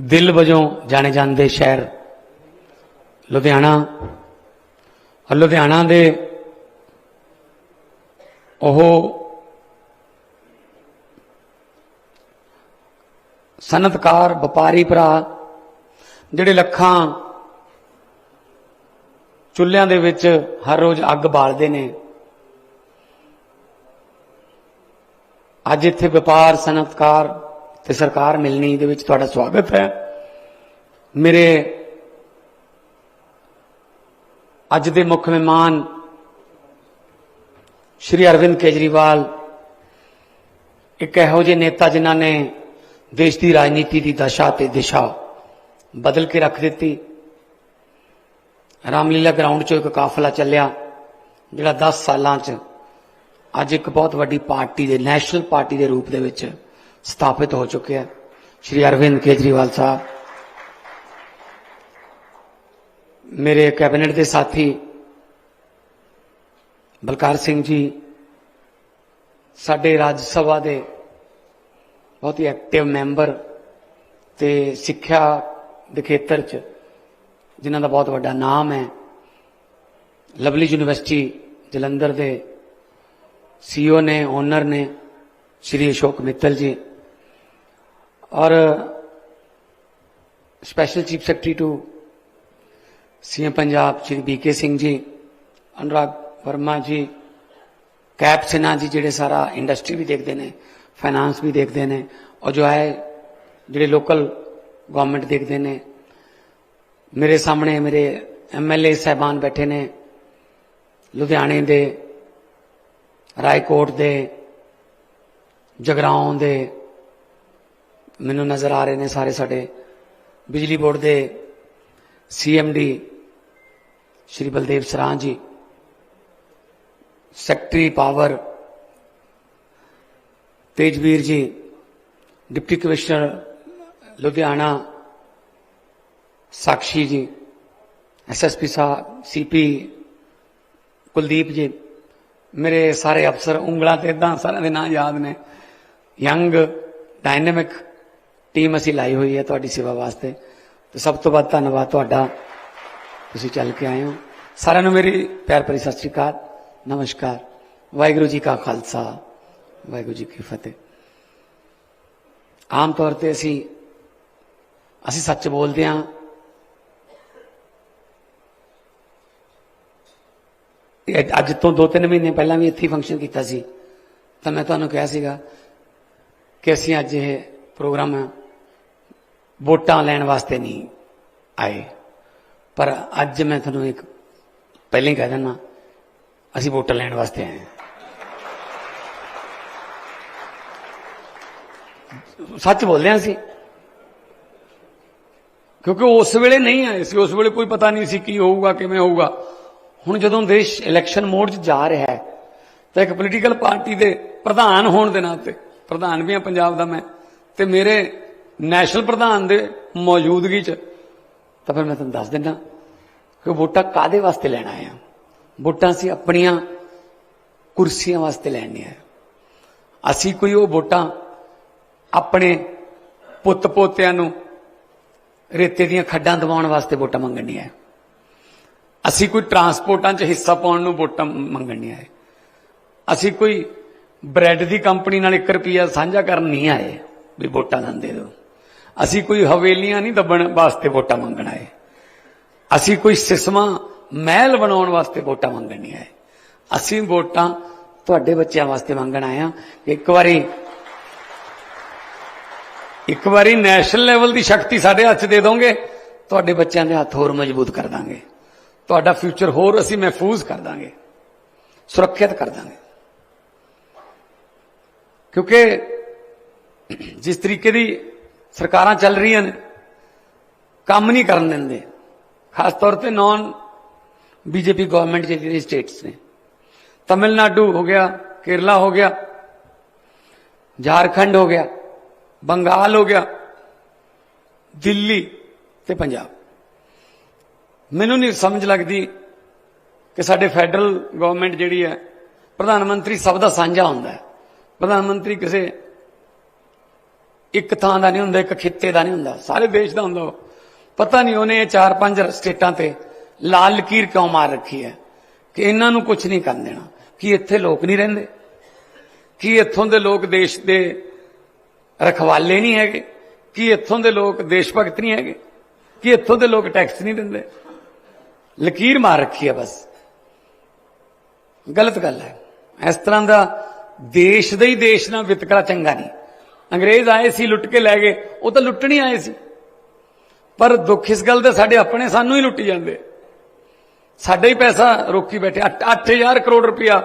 दिल वजों जाने जाते शहर लुधियाना और लुधियाना दे सनतकार व्यापारी भरा जिहड़े लखां चुल्हियां दे विच हर रोज अग बालदे ने, अज इत्थे व्यापार सनतकार ते सरकार मिलनी दे विच तुहाडा स्वागत है। मेरे अज दे मुख मेहमान श्री अरविंद केजरीवाल एक इहो जिहे नेता जिन्हां ने देश की राजनीति की दशा ते दिशा बदल के रख दी। रामलीला ग्राउंड चो एक काफिला चलिया जिहड़ा 10 सालां च अज एक बहुत वड्डी पार्टी दे नैशनल पार्टी के रूप दे विच स्थापित हो चुके हैं। श्री अरविंद केजरीवाल साहब मेरे कैबिनेट के साथी बलकार सिंह जी साडे राज्य सभा के बहुत ही एक्टिव मैंबर ते सिक्ख्या के खेत्र च जिन्हां दा बहुत वड्डा नाम है। लवली यूनिवर्सिटी जलंधर के CEO ने ओनर ने श्री अशोक मित्तल जी और special chief secretary to CM Punjab Shri BK Singh ji, Anurag Verma ji, कैप सिन्हा जी जिहड़े सारा इंडस्ट्री भी देखते हैं, फाइनांस भी देखते हैं और जो है जिहड़े लोकल गवर्नमेंट देखते हैं। मेरे सामने मेरे MLA साहबान बैठे ने लुधियाने दे, रायकोट दे, जगराओं दे मैनू नज़र आ रहे हैं सारे। साडे बिजली बोर्ड के CMD श्री बलदेव सरां जी, सैकटरी पावर तेजवीर जी, डिप्टी कमिश्नर लुधियाना साक्षी जी, SSP साहब CP कुलदीप जी, मेरे सारे अफसर उंगलों ते इदां सारे दे नाम याद ने। यंग डायनेमिक टीम असी लाई हुई है तुहाडी सेवा वास्ते, तो सब तो वध धन्नवाद तुहाडा, तुसीं चल के आए हो। सारिआं नूं मेरी प्यार भरी सत श्री अकाल, नमस्कार। वाहिगुरू जी का खालसा, वाहिगुरू जी की फतेह। आम तौर पर असी सच बोलते हैं। अज तो 2-3 महीने पहला भी इत्थे फंक्शन किया सी, तो मैं तुहानूं कहा सीगा कि असीं अज ये प्रोग्राम वोटां लैण वास्ते नहीं आए, पर अज मैं तुहानूं एक पहले ही कह देना, असीं वोटां लैण वास्ते आए। सच बोलते हैं असीं, क्योंकि उस वेले नहीं आए सी, उस वेले कोई पता नहीं सी की होऊगा किवें होऊगा। हुण जदों देश इलैक्शन मोड च जा रहा है तो एक पोलीटिकल पार्टी के प्रधान होने के नाते, प्रधान भी हाँ पंजाब का मैं, तो मेरे नैशनल प्रधान के मौजूदगी च, तो फिर मैं तुहानूं दस दिना कि वोटां काहदे वास्ते लैण आए हैं। वोटां असीं अपणियां कुर्सियां वास्ते लैण नहीं आए। असीं कोई वो वोटां अपने पुत्त पोतियां नूं रेते दीयां खड्डां दवाउण वास्ते वोटां मंगण नहीं आए। असी कोई ट्रांसपोर्टां च हिस्सा पाउण नूं वोटां मंगण नहीं आए। असी कोई ब्रैड की कंपनी नाल 1 रुपया साझा करन नहीं आए भी वोटां दे दो। असी कोई हवेलियां नहीं दबण वास्ते वोटां मंगण आए। असी कोई सिसमा महल बनाउण वास्ते वोटां मंगण नहीं आए। असी वोटां तुहाडे बच्चों वास्ते मंगण आए हां। एक बारी नैशनल लैवल की शक्ति साडे हत्थ दे दोगे, तुहाडे बच्चों के हत्थ होर मजबूत कर देंगे, तुहाडा फ्यूचर होर असीं महफूज कर देंगे, सुरक्षित कर देंगे। क्योंकि जिस तरीके की सरकारां चल रही हैं, काम नहीं करन देंदे, खास तौर पर नॉन BJP गवर्नमेंट जी स्टेट्स ने। तमिलनाडु हो गया, केरला हो गया, झारखंड हो गया, बंगाल हो गया, दिल्ली ते पंजाब। मैनू नहीं समझ लगती कि साडे फैडरल गवर्नमेंट जिहड़ी है, प्रधानमंत्री सब दा सांझा हुंदा है। प्रधानमंत्री किसी एक थां दा नहीं हुंदा, एक खित्ते दा नहीं हुंदा, सारे देश दा हुंदा। पता नहीं उन्हें 4-5 स्टेटां ते लाल लकीर क्यों मार रखी है कि इन्हां नूं कुछ नहीं करन देना। कि इत्थे लोग नहीं रहिंदे? कि इत्थों दे लोग देश दे रखवाले नहीं हैगे? कि इत्थों दे लोग देश भगत नहीं हैगे? कि इत्थों दे लोग टैक्स नहीं दिंदे? लकीर मार रखी है बस। गलत गल है। इस तरह का देश दे ही देश ना वितकरा चंगा नहीं। अंग्रेज आए सी लुट के लै गए, वो तो लुट्टण ही आए सी, पर दुख इस गल दे साडे अपने सानू ही लुट्टी जांदे, साडा ही पैसा रोकी बैठे। 8,000 करोड़ रुपया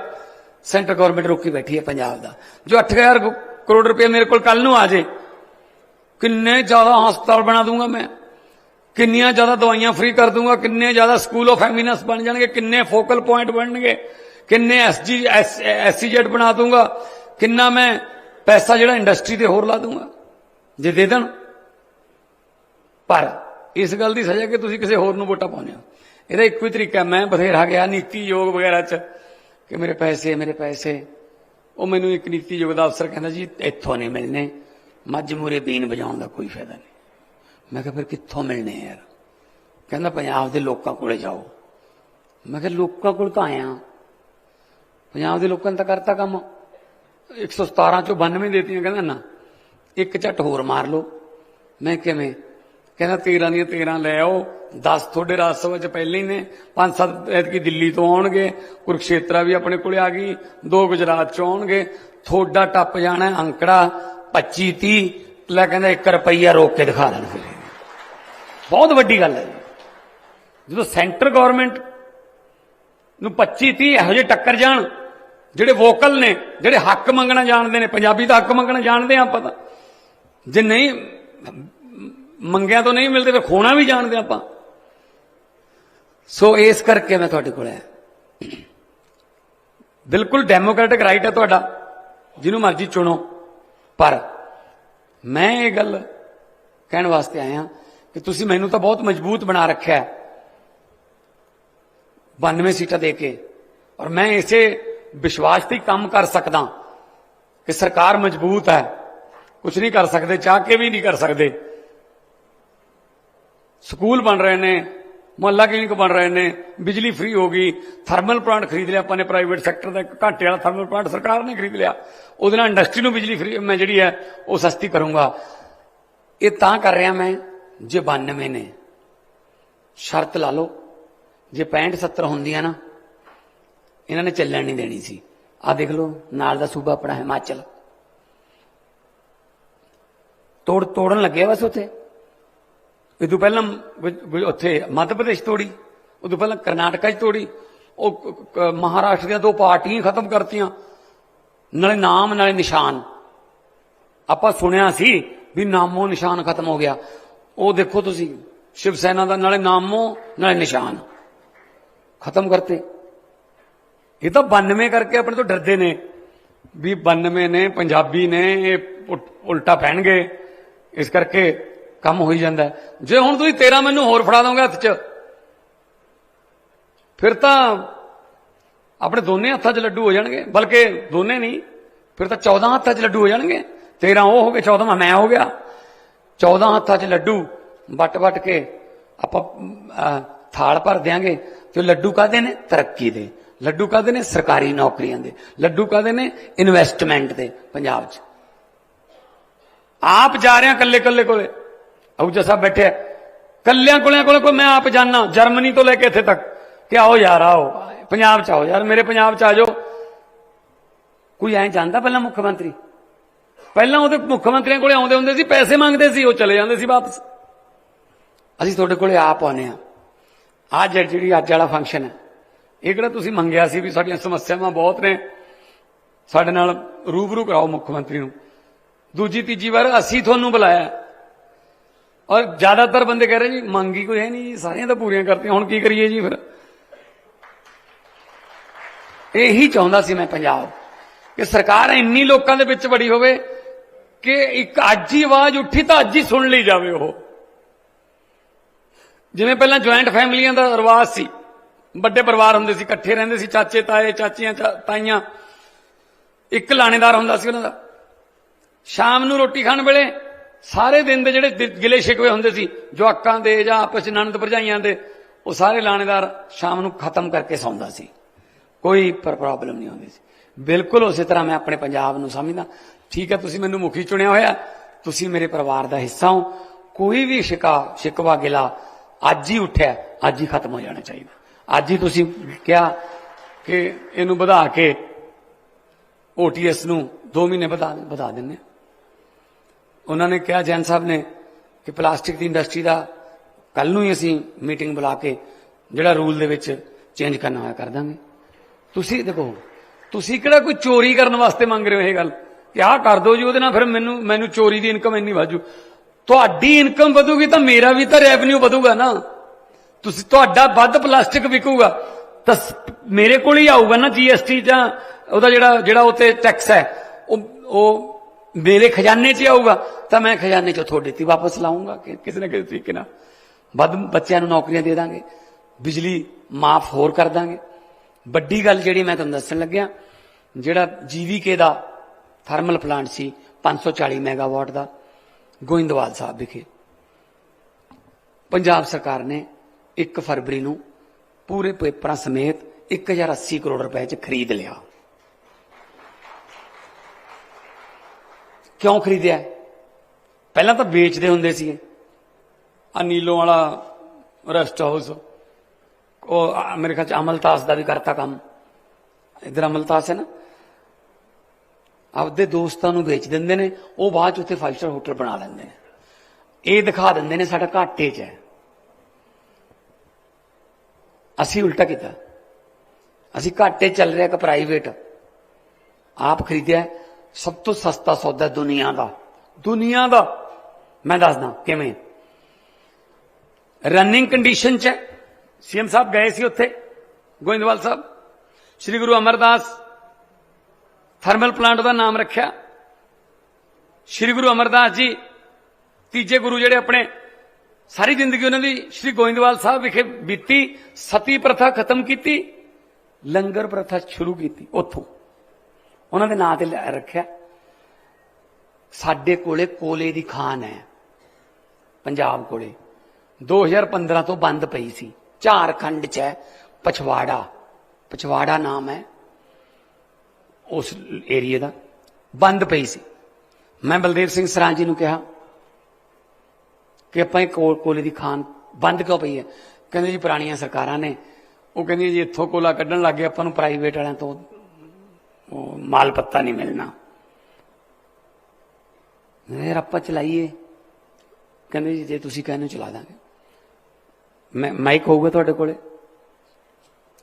सेंटर गवर्नमेंट रोकी बैठी है पंजाब दा। जो 8,000 करोड़ रुपया मेरे को कल नूं आ जाए, किन्ने ज्यादा हस्पताल बना दूंगा मैं, किन्नियां ज्यादा दवाइयां फ्री कर दूंगा, किन्ने ज्यादा स्कूल ऑफ एमिनेंस बन जाएंगे, किन्ने फोकल पॉइंट बनणगे, किन्ने SEZ बना दूंगा, किन्ना मैं पैसा जिहड़ा इंडस्ट्री ते होर ला दूंगा जे दे देण। पर इस गल की सजा कि तुसीं किसी होर नूं वोटां पाउने हो। इहदा इक्को ही तरीका, मैं बथेरा गया नीति योग वगैरह च कि मेरे पैसे, वो मैनूं एक नीति योग दा अफसर कहंदा जी इत्थों नहीं मिलने, मੱਝ मूरे बीन बजाउण दा कोई फायदा नहीं। मैं कहा फिर कित्थों मिलने यार? कहंदा पंजाब दे लोकां कोले जाओ। मैं कहा लोकां कोल तां आया, पंजाब दे लोकां ने तां करता काम, 117 चों 92 देतियां। कहंदा ना एक झट होर मार लो। मैं किवें? कहना 13 ਦੀਆਂ 13 लै आओ, 10 थोड़े राज सभा च पहले ही ने, 5-7 ऐतकी दिल्ली तो आउणगे, कुरुक्षेत्रा भी अपने कोले आ गई, 2 गुजरात चों आउणगे, थोड़ा टप जाना अंकड़ा 25-30 लै, कहंदा 1 रुपया रोक के दिखा देण। फिर बहुत वड्डी गल है जो सेंटर गवर्नमेंट नूं 25-30 इहो जिहे टक्कर जाण, ਜਿਹੜੇ वोकल ने, ਜਿਹੜੇ हक मंगना जानते हैं। पंजाबी तो हक मंगना जानते हैं आप, पता जे नहीं मंगिया तो नहीं मिलते, फिर खोना भी जानते आप। सो इस करके मैं तुहाडे कोल आया। बिल्कुल डेमोक्रेटिक राइट है तुहाडा, जिन्हों मर्जी चुनो, पर मैं ये गल कहने वास्ते आया कि तुसीं मैनूं तो बहुत मजबूत बना रखा है 92 सीटां दे के, और मैं इसे विश्वास से काम कर सकदा कि सरकार मजबूत है, कुछ नहीं कर सकते, चाह के भी नहीं कर सकते। स्कूल बन रहे ने, मुहल्ला क्लिनिक बन रहे ने, बिजली फ्री होगी, थर्मल प्लांट खरीद लिया अपने प्राइवेट सैक्टर का, घाटे वाला थर्मल प्लांट सरकार ने खरीद लिया, उहदे नाल इंडस्ट्री नूं बिजली फ्री मैं जिहड़ी है वो सस्ती करूंगा। ये तां कर रहा मैं जे 92 ने, शर्त ला लो जे 65-70 होंदियां ना, इन्होंने चलन नहीं देनी सी। आ देख लो नाल दा सूबा अपना हिमाचल तोड़न लगे बस उत्थे। इदों पहला उत्थे मध्य प्रदेश तोड़ी, उदों पहला करनाटका तोड़ी, महाराष्ट्र दी 2 पार्टियां खत्म करतियां, नाले नाम नाले निशान। आपां सुनिया सी भी नामो निशान खत्म हो गया, वो देखो तुसी शिव सेना दा नाले नामो नाले निशान खत्म करते। ये तो 92 करके अपने तो डरते ने भी 92 ने पंजाबी ने उल्टा पहनगे, इस करके काम हो ही जाता है। जे हुण तुसीं 13 मैनूं होर फड़ा दोगे हत्थ च, फिर तो अपने दोने हत्थां च लड्डू हो जाएंगे, बल्कि दोने नहीं, फिर तो 14 हत्थां च लड्डू हो जाएंगे। 13 वो हो गए, 14वां मैं हो गया। 14 हत्थां च लड्डू वट के आपां थाल भर देंगे। तो लड्डू काहदे ने? तरक्की दे। लड्डू काहदे ने? सरकारी नौकरियां दे। लड्डू काहदे ने? इन्वेस्टमेंट दे। पंजाब च आप जा रहे हैं कल्ले कल्ले कोले, आहूजा साहब बैठे कल्लियां कोले मैं आप जाना जर्मनी तो लेके इत्थे तक कि आओ यार, आओ पंजाब च आओ यार, मेरे पंजाब च आ जाओ। कोई ऐ जाता पहला मुख्यमंत्री? पहला वो मुख्यमंत्रियों को आउंदे हुंदे सी, पैसे मंगते सी, वो चले जाते सी वापस। असीं तुहाडे कोले आप आने आ जिहड़ी अज वाला फंक्शन है, ये किहड़ा तुसीं मंगिया सी भी साडीआं समस्यावां बहुत ने, साडे नाल रूबरू कराओ मुख्यमंत्री नूं। दूजी तीजी बार असीं तुहानूं बुलाया, और ज्यादातर बंदे कह रहे जी मंगी कोई है नहीं जी, सारियां तां पूरियां करतियां, हुण की करिए जी। फिर यही चाहुंदा सी मैं पंजाब कि सरकार इन्नी लोकां दे विच बड़ी होवे कि एक अज ही आवाज उठी तो अज ही सुन ली जाए। वो जिवें पहला ज्वाइंट फैमिलियां दा रिवाज सी, बड़े परिवार हुंदे सी, इकट्ठे रहिंदे सी, चाचे ताए चाचियां ताइयां, एक लाणेदार हुंदा सी उन्हां दा। शाम नूं रोटी खाण वेले ਸਾਰੇ ਦਿਨ ਦੇ ਜਿਹੜੇ ਗਿਲੇ ਸ਼ਿਕਵੇ ਹੁੰਦੇ ਸੀ ਜਵਾਕਾਂ ਦੇ ਜਾਂ ਆਪਸ ਚ ਨਣਦ ਭਰਜਾਈਆਂ ਦੇ, ਉਹ ਸਾਰੇ ਲਾਣੇਦਾਰ ਸ਼ਾਮ ਨੂੰ ਖਤਮ ਕਰਕੇ ਸੌਂਦਾ ਸੀ, ਕੋਈ ਪ੍ਰੋਬਲਮ ਨਹੀਂ ਹੁੰਦੀ ਸੀ। ਬਿਲਕੁਲ ਉਸੇ ਤਰ੍ਹਾਂ ਮੈਂ ਆਪਣੇ ਪੰਜਾਬ ਨੂੰ ਸਮਝਦਾ। ਠੀਕ ਹੈ, ਤੁਸੀਂ ਮੈਨੂੰ ਮੁਖੀ ਚੁਣਿਆ ਹੋਇਆ, ਤੁਸੀਂ ਮੇਰੇ ਪਰਿਵਾਰ ਦਾ ਹਿੱਸਾ ਹੋ। ਕੋਈ ਵੀ ਸ਼ਿਕਵਾ ਗਿਲਾ ਅੱਜ ਹੀ ਉੱਠਿਆ, ਅੱਜ ਹੀ ਖਤਮ ਹੋ ਜਾਣਾ ਚਾਹੀਦਾ। ਅੱਜ ਹੀ ਤੁਸੀਂ ਕਿਹਾ ਕਿ ਇਹਨੂੰ ਵਧਾ ਕੇ OTS ਨੂੰ 2 ਮਹੀਨੇ ਵਧਾ ਦਿੰਦੇ। ਉਹਨਾਂ ਨੇ ਕਿਹਾ ਜੈਨ ਸਾਹਿਬ ਨੇ ਕਿ ਪਲਾਸਟਿਕ ਦੀ ਇੰਡਸਟਰੀ ਦਾ ਕੱਲ ਨੂੰ ਹੀ ਅਸੀਂ ਮੀਟਿੰਗ ਬੁਲਾ ਕੇ ਜਿਹੜਾ ਰੂਲ ਦੇ ਵਿੱਚ ਚੇਂਜ ਕਰਨਾ ਹੋਇਆ ਕਰ ਦਾਂਗੇ। ਤੁਸੀਂ ਦੇਖੋ, ਤੁਸੀਂ ਕਿਹੜਾ ਕੋਈ ਚੋਰੀ ਕਰਨ ਵਾਸਤੇ ਮੰਗ ਰਹੇ ਹੋ ਇਹ ਗੱਲ ਕਿ ਆਹ ਕਰ ਦਿਓ ਜੀ, ਉਹਦੇ ਨਾਲ ਫਿਰ ਮੈਨੂੰ ਚੋਰੀ ਦੀ ਇਨਕਮ ਇੰਨੀ ਵਾਜੂ। ਤੁਹਾਡੀ ਇਨਕਮ ਵਧੂਗੀ ਤਾਂ ਮੇਰਾ ਵੀ ਤਾਂ ਰੈਵਨਿਊ ਵਧੂਗਾ ਨਾ। ਤੁਹਾਡਾ ਵੱਧ ਪਲਾਸਟਿਕ ਵਿਕੂਗਾ ਤਾਂ ਮੇਰੇ ਕੋਲ ਹੀ ਆਊਗਾ ਨਾ GST ਜਾਂ ਉਹਦਾ ਜਿਹੜਾ ਉੱਤੇ ਟੈਕਸ ਹੈ ਉਹ ਮੇਰੇ ਖਜ਼ਾਨੇ 'ਚ ਆਊਗਾ, ਤਾਂ ਮੈਂ ਖਜ਼ਾਨੇ 'ਚੋਂ ਤੁਹਾਡੇ ਤੇ ਵਾਪਸ ਲਾਊਂਗਾ ਕਿਸੇ ਨਾ ਕਿਸੇ ਤਰੀਕੇ ਨਾਲ। ਵੱਧ ਬੱਚਿਆਂ ਨੂੰ ਨੌਕਰੀਆਂ ਦੇ ਦਾਂਗੇ, ਬਿਜਲੀ ਮਾਫ ਹੋਰ ਕਰ ਦਾਂਗੇ। ਵੱਡੀ ਗੱਲ ਜਿਹੜੀ ਮੈਂ ਤੁਹਾਨੂੰ ਦੱਸਣ ਲੱਗਿਆ, ਜਿਹੜਾ GVK ਦਾ ਥਰਮਲ ਪਲਾਂਟ ਸੀ 540 ਮੈਗਾਵਾਟ ਦਾ ਗੋਇੰਦਵਾਲ ਸਾਹਿਬ ਵਿਖੇ, ਪੰਜਾਬ ਸਰਕਾਰ ਨੇ 1 ਫਰਵਰੀ ਨੂੰ ਪੂਰੇ ਪੇਪਰਾਂ ਸਮੇਤ 1080 ਕਰੋੜ ਰੁਪਏ 'ਚ ਖਰੀਦ ਲਿਆ। ਕਿਉਂ ਖਰੀਦਿਆ? ਪਹਿਲਾਂ ਤਾਂ ਵੇਚਦੇ ਹੁੰਦੇ ਸੀ। ਆ ਨੀਲੋਂ ਵਾਲਾ ਰੈਸਟ ਹਾਊਸ, ਉਹ ਮੇਰੇ ਖਿਆਲ 'ਚ ਅਮਲਤਾਸ ਦਾ ਵੀ ਕਰਤਾ ਕੰਮ। ਇਧਰ ਅਮਲਤਾਸ ਹੈ ਨਾ, ਆਪਦੇ ਦੋਸਤਾਂ ਨੂੰ ਵੇਚ ਦਿੰਦੇ ਨੇ, ਉਹ ਬਾਅਦ 'ਚ ਉੱਥੇ 5 ਸਟਾਰ ਹੋਟਲ ਬਣਾ ਲੈਂਦੇ ਨੇ। ਇਹ ਦਿਖਾ ਦਿੰਦੇ ਨੇ ਸਾਡਾ ਘਾਟੇ 'ਚ ਹੈ। ਅਸੀਂ ਉਲਟਾ ਕੀਤਾ, ਅਸੀਂ ਘਾਟੇ ਚੱਲ ਰਿਹਾ ਕਿ ਪ੍ਰਾਈਵੇਟ ਆਪ ਖਰੀਦਿਆ। ਸਭ ਤੋਂ ਸਸਤਾ ਸੌਦਾ ਦੁਨੀਆ ਦਾ ਮੈਂ ਦੱਸਦਾ ਕਿਵੇਂ। ਰਨਿੰਗ ਕੰਡੀਸ਼ਨ 'ਚ ਹੈ। CM ਸਾਹਿਬ ਗਏ ਸੀ ਉੱਥੇ ਗੋਇੰਦਵਾਲ ਸਾਹਿਬ, ਸ਼੍ਰੀ ਗੁਰੂ ਅਮਰਦਾਸ ਥਰਮਲ ਪਲਾਂਟ ਦਾ ਨਾਮ ਰੱਖਿਆ। ਸ਼੍ਰੀ ਗੁਰੂ ਅਮਰਦਾਸ ਜੀ ਤੀਜੇ ਗੁਰੂ ਜਿਹੜੇ ਆਪਣੇ, ਸਾਰੀ ਜ਼ਿੰਦਗੀ ਉਹਨਾਂ ਦੀ ਸ਼੍ਰੀ ਗੋਇੰਦਵਾਲ ਸਾਹਿਬ ਵਿਖੇ ਬੀਤੀ। ਸਤੀ ਪ੍ਰਥਾ ਖਤਮ ਕੀਤੀ, ਲੰਗਰ ਪ੍ਰਥਾ ਸ਼ੁਰੂ ਕੀਤੀ, ਉੱਥੋਂ ਉਹਨਾਂ ਦੇ ਨਾਂ ਤੇ ਰੱਖਿਆ। ਸਾਡੇ ਕੋਲੇ ਕੋਲੇ ਦੀ ਖਾਨ ਹੈ ਪੰਜਾਬ ਕੋਲੇ, 2015 ਤੋਂ ਬੰਦ ਪਈ ਸੀ। ਝਾਰਖੰਡ 'ਚ ਹੈ, ਪਛਵਾੜਾ ਨਾਮ ਹੈ ਉਸ ਏਰੀਏ ਦਾ, ਬੰਦ ਪਈ ਸੀ। ਮੈਂ ਬਲਦੇਵ ਸਿੰਘ ਸਰਾਂ ਜੀ ਨੂੰ ਕਿਹਾ ਕਿ ਆਪਾਂ ਇਹ ਕੋਲੇ ਦੀ ਖਾਨ ਬੰਦ ਕਿਉਂ ਪਈ ਹੈ? ਕਹਿੰਦੇ ਜੀ ਪੁਰਾਣੀਆਂ ਸਰਕਾਰਾਂ ਨੇ, ਉਹ ਕਹਿੰਦੀ ਜੀ ਇੱਥੋਂ ਕੋਲਾ ਕੱਢਣ ਲੱਗ ਗਏ, ਆਪਾਂ ਨੂੰ ਪ੍ਰਾਈਵੇਟ ਵਾਲਿਆਂ ਤੋਂ ਉਹ ਮਾਲ ਪੱਤਾ ਨਹੀਂ ਮਿਲਣਾ। ਯਾਰ ਆਪਾਂ ਚਲਾਈਏ, ਕਹਿੰਦੇ ਜੀ ਜੇ ਤੁਸੀਂ ਕਹਿੰਦੇ ਚਲਾ ਦਾਂਗੇ। ਮਾਈਕ ਹੋਊਗਾ ਤੁਹਾਡੇ ਕੋਲੇ,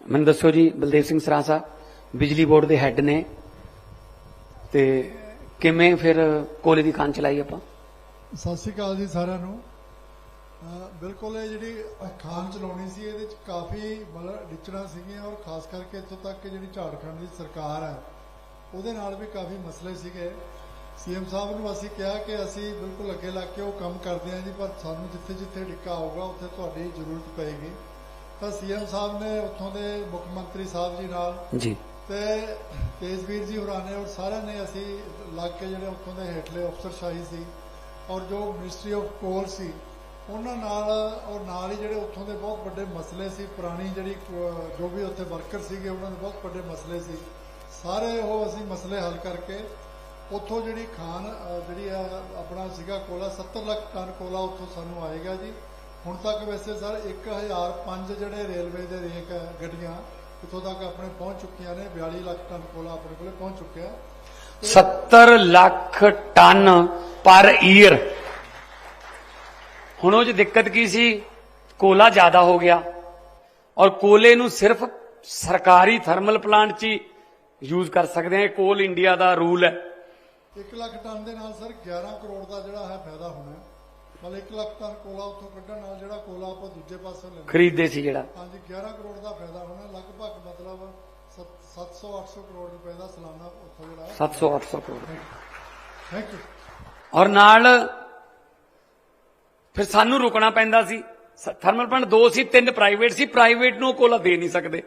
ਮੈਨੂੰ ਦੱਸੋ ਜੀ। ਬਲਦੇਵ ਸਿੰਘ ਸਰਾਂ ਸਾਹਿਬ ਬਿਜਲੀ ਬੋਰਡ ਦੇ ਹੈੱਡ ਨੇ, ਤੇ ਕਿਵੇਂ ਫਿਰ ਕੋਲੇ ਦੀ ਖਾਨ ਚਲਾਈ ਆਪਾਂ? ਸਤਿ ਸ਼੍ਰੀ ਅਕਾਲ ਜੀ ਸਾਰਿਆਂ ਨੂੰ। ਬਿਲਕੁਲ ਇਹ ਜਿਹੜੀ ਖਾਨ ਚਲਾਉਣੀ ਸੀ, ਇਹਦੇ ਚ ਕਾਫੀ ਮਤਲਬ ਡਿਚੜਾਂ ਸੀਗੀਆਂ, ਔਰ ਖਾਸ ਕਰਕੇ ਇੱਥੋਂ ਤੱਕ ਕਿ ਜਿਹੜੀ ਝਾਰਖੰਡ ਦੀ ਸਰਕਾਰ ਹੈ ਉਹਦੇ ਨਾਲ ਵੀ ਕਾਫੀ ਮਸਲੇ ਸੀਗੇ। CM ਸਾਹਿਬ ਨੂੰ ਅਸੀਂ ਕਿਹਾ ਕਿ ਅਸੀਂ ਬਿਲਕੁਲ ਅੱਗੇ ਲੱਗ ਕੇ ਉਹ ਕੰਮ ਕਰਦੇ ਹਾਂ ਜੀ, ਪਰ ਸਾਨੂੰ ਜਿੱਥੇ ਜਿੱਥੇ ਡਿੱਕਾ ਆਊਗਾ ਉੱਥੇ ਤੁਹਾਡੀ ਜ਼ਰੂਰਤ ਪਏਗੀ। ਤਾਂ CM ਸਾਹਿਬ ਨੇ ਉੱਥੋਂ ਦੇ ਮੁੱਖ ਮੰਤਰੀ ਸਾਹਿਬ ਜੀ ਨਾਲ ਜੀ ਤੇ ਤੇਜਵੀਰ ਜੀ ਹੋਰਾਂ ਨੇ, ਔਰ ਸਾਰਿਆਂ ਨੇ ਅਸੀਂ ਲੱਗ ਕੇ ਜਿਹੜੇ ਉੱਥੋਂ ਦੇ ਹੇਠਲੇ ਅਫਸਰਸ਼ਾਹੀ ਸੀ ਔਰ ਜੋ ਮਿਨਿਸਟਰੀ ਆਫ ਕੋਲ ਸੀ ਉਹਨਾਂ ਨਾਲ, ਔਰ ਨਾਲ ਹੀ ਜਿਹੜੇ ਉੱਥੋਂ ਦੇ ਬਹੁਤ ਵੱਡੇ ਮਸਲੇ ਸੀ, ਪੁਰਾਣੀ ਜਿਹੜੀ ਜੋ ਵੀ ਉੱਥੇ ਵਰਕਰ ਸੀਗੇ ਉਹਨਾਂ ਦੇ ਬਹੁਤ ਵੱਡੇ ਮਸਲੇ ਸੀ, ਸਾਰੇ ਉਹ ਅਸੀਂ ਮਸਲੇ ਹੱਲ ਕਰਕੇ ਉੱਥੋਂ ਜਿਹੜੀ ਖਾਨ ਜਿਹੜੀ ਆਪਣਾ ਸੀਗਾ ਕੋਲਾ 70 ਲੱਖ ਟਨ ਕੋਲਾ ਉੱਥੋਂ ਸਾਨੂੰ ਆਏਗਾ ਜੀ। ਹੁਣ ਤੱਕ ਵੈਸੇ ਸਰ 1005 ਜਿਹੜੇ ਰੇਲਵੇ ਦੇ ਰੇਕ ਗੱਡੀਆਂ ਇੱਥੋਂ ਤੱਕ ਆਪਣੇ ਪਹੁੰਚ ਚੁੱਕੀਆਂ ਨੇ। 42 ਲੱਖ ਟਨ ਕੋਲਾ ਆਪਣੇ ਕੋਲੇ ਪਹੁੰਚ ਚੁੱਕਿਆ। 70 ਲੱਖ ਟਨ ਪਰ ਈਅਰ। ਹੁਣ ਉਹ 'ਚ ਦਿੱਕਤ ਕੀ ਸੀ? ਕੋਲਾ ਜ਼ਿਆਦਾ ਹੋ ਗਿਆ, ਔਰ ਕੋਲੇ ਨੂੰ ਸਿਰਫ ਸਰਕਾਰੀ ਥਰਮਲ ਪਲਾਂਟ 'ਚ ਯੂਜ਼ ਕਰ ਸਕਦੇ ਹਾਂ। ਇਹ ਕੋਲ ਇੰਡੀਆ ਦਾ ਰੂਲ ਹੈ। 1 ਲੱਖ ਟਨ ਦੇ ਨਾਲ ਸਰ 11 ਕਰੋੜ ਦਾ ਜਿਹੜਾ ਹੈ ਫਾਇਦਾ ਹੋਣਾ। ਮਤਲਬ 1 ਲੱਖ ਟਨ ਕੋਲਾ ਉੱਥੋਂ ਕੱਢਣ ਨਾਲ ਜਿਹੜਾ ਕੋਲਾ ਆਪਾਂ ਦੂਜੇ ਪਾਸੇ ਲੈਂਦੇ ਖਰੀਦਦੇ ਸੀ ਜਿਹੜਾ, ਹਾਂਜੀ 11 ਕਰੋੜ ਦਾ ਫਾਇਦਾ ਹੋਣਾ। ਲਗਭਗ ਮਤਲਬ 700-800 ਕਰੋੜ ਰੁਪਏ ਦਾ ਸਾਲਾਨਾ ਉੱਥੋਂ ਜਿਹੜਾ 700-800 ਕਰੋੜ। Thank you. ਔਰ ਨਾਲ ਫਿਰ ਸਾਨੂੰ ਰੁਕਣਾ ਪੈਂਦਾ ਸੀ। ਥਰਮਲ ਪਲਾਂਟ 2 ਸੀ, 3 ਪ੍ਰਾਈਵੇਟ ਸੀ। ਪ੍ਰਾਈਵੇਟ ਨੂੰ ਕੋਲਾ ਦੇ ਨਹੀਂ ਸਕਦੇ,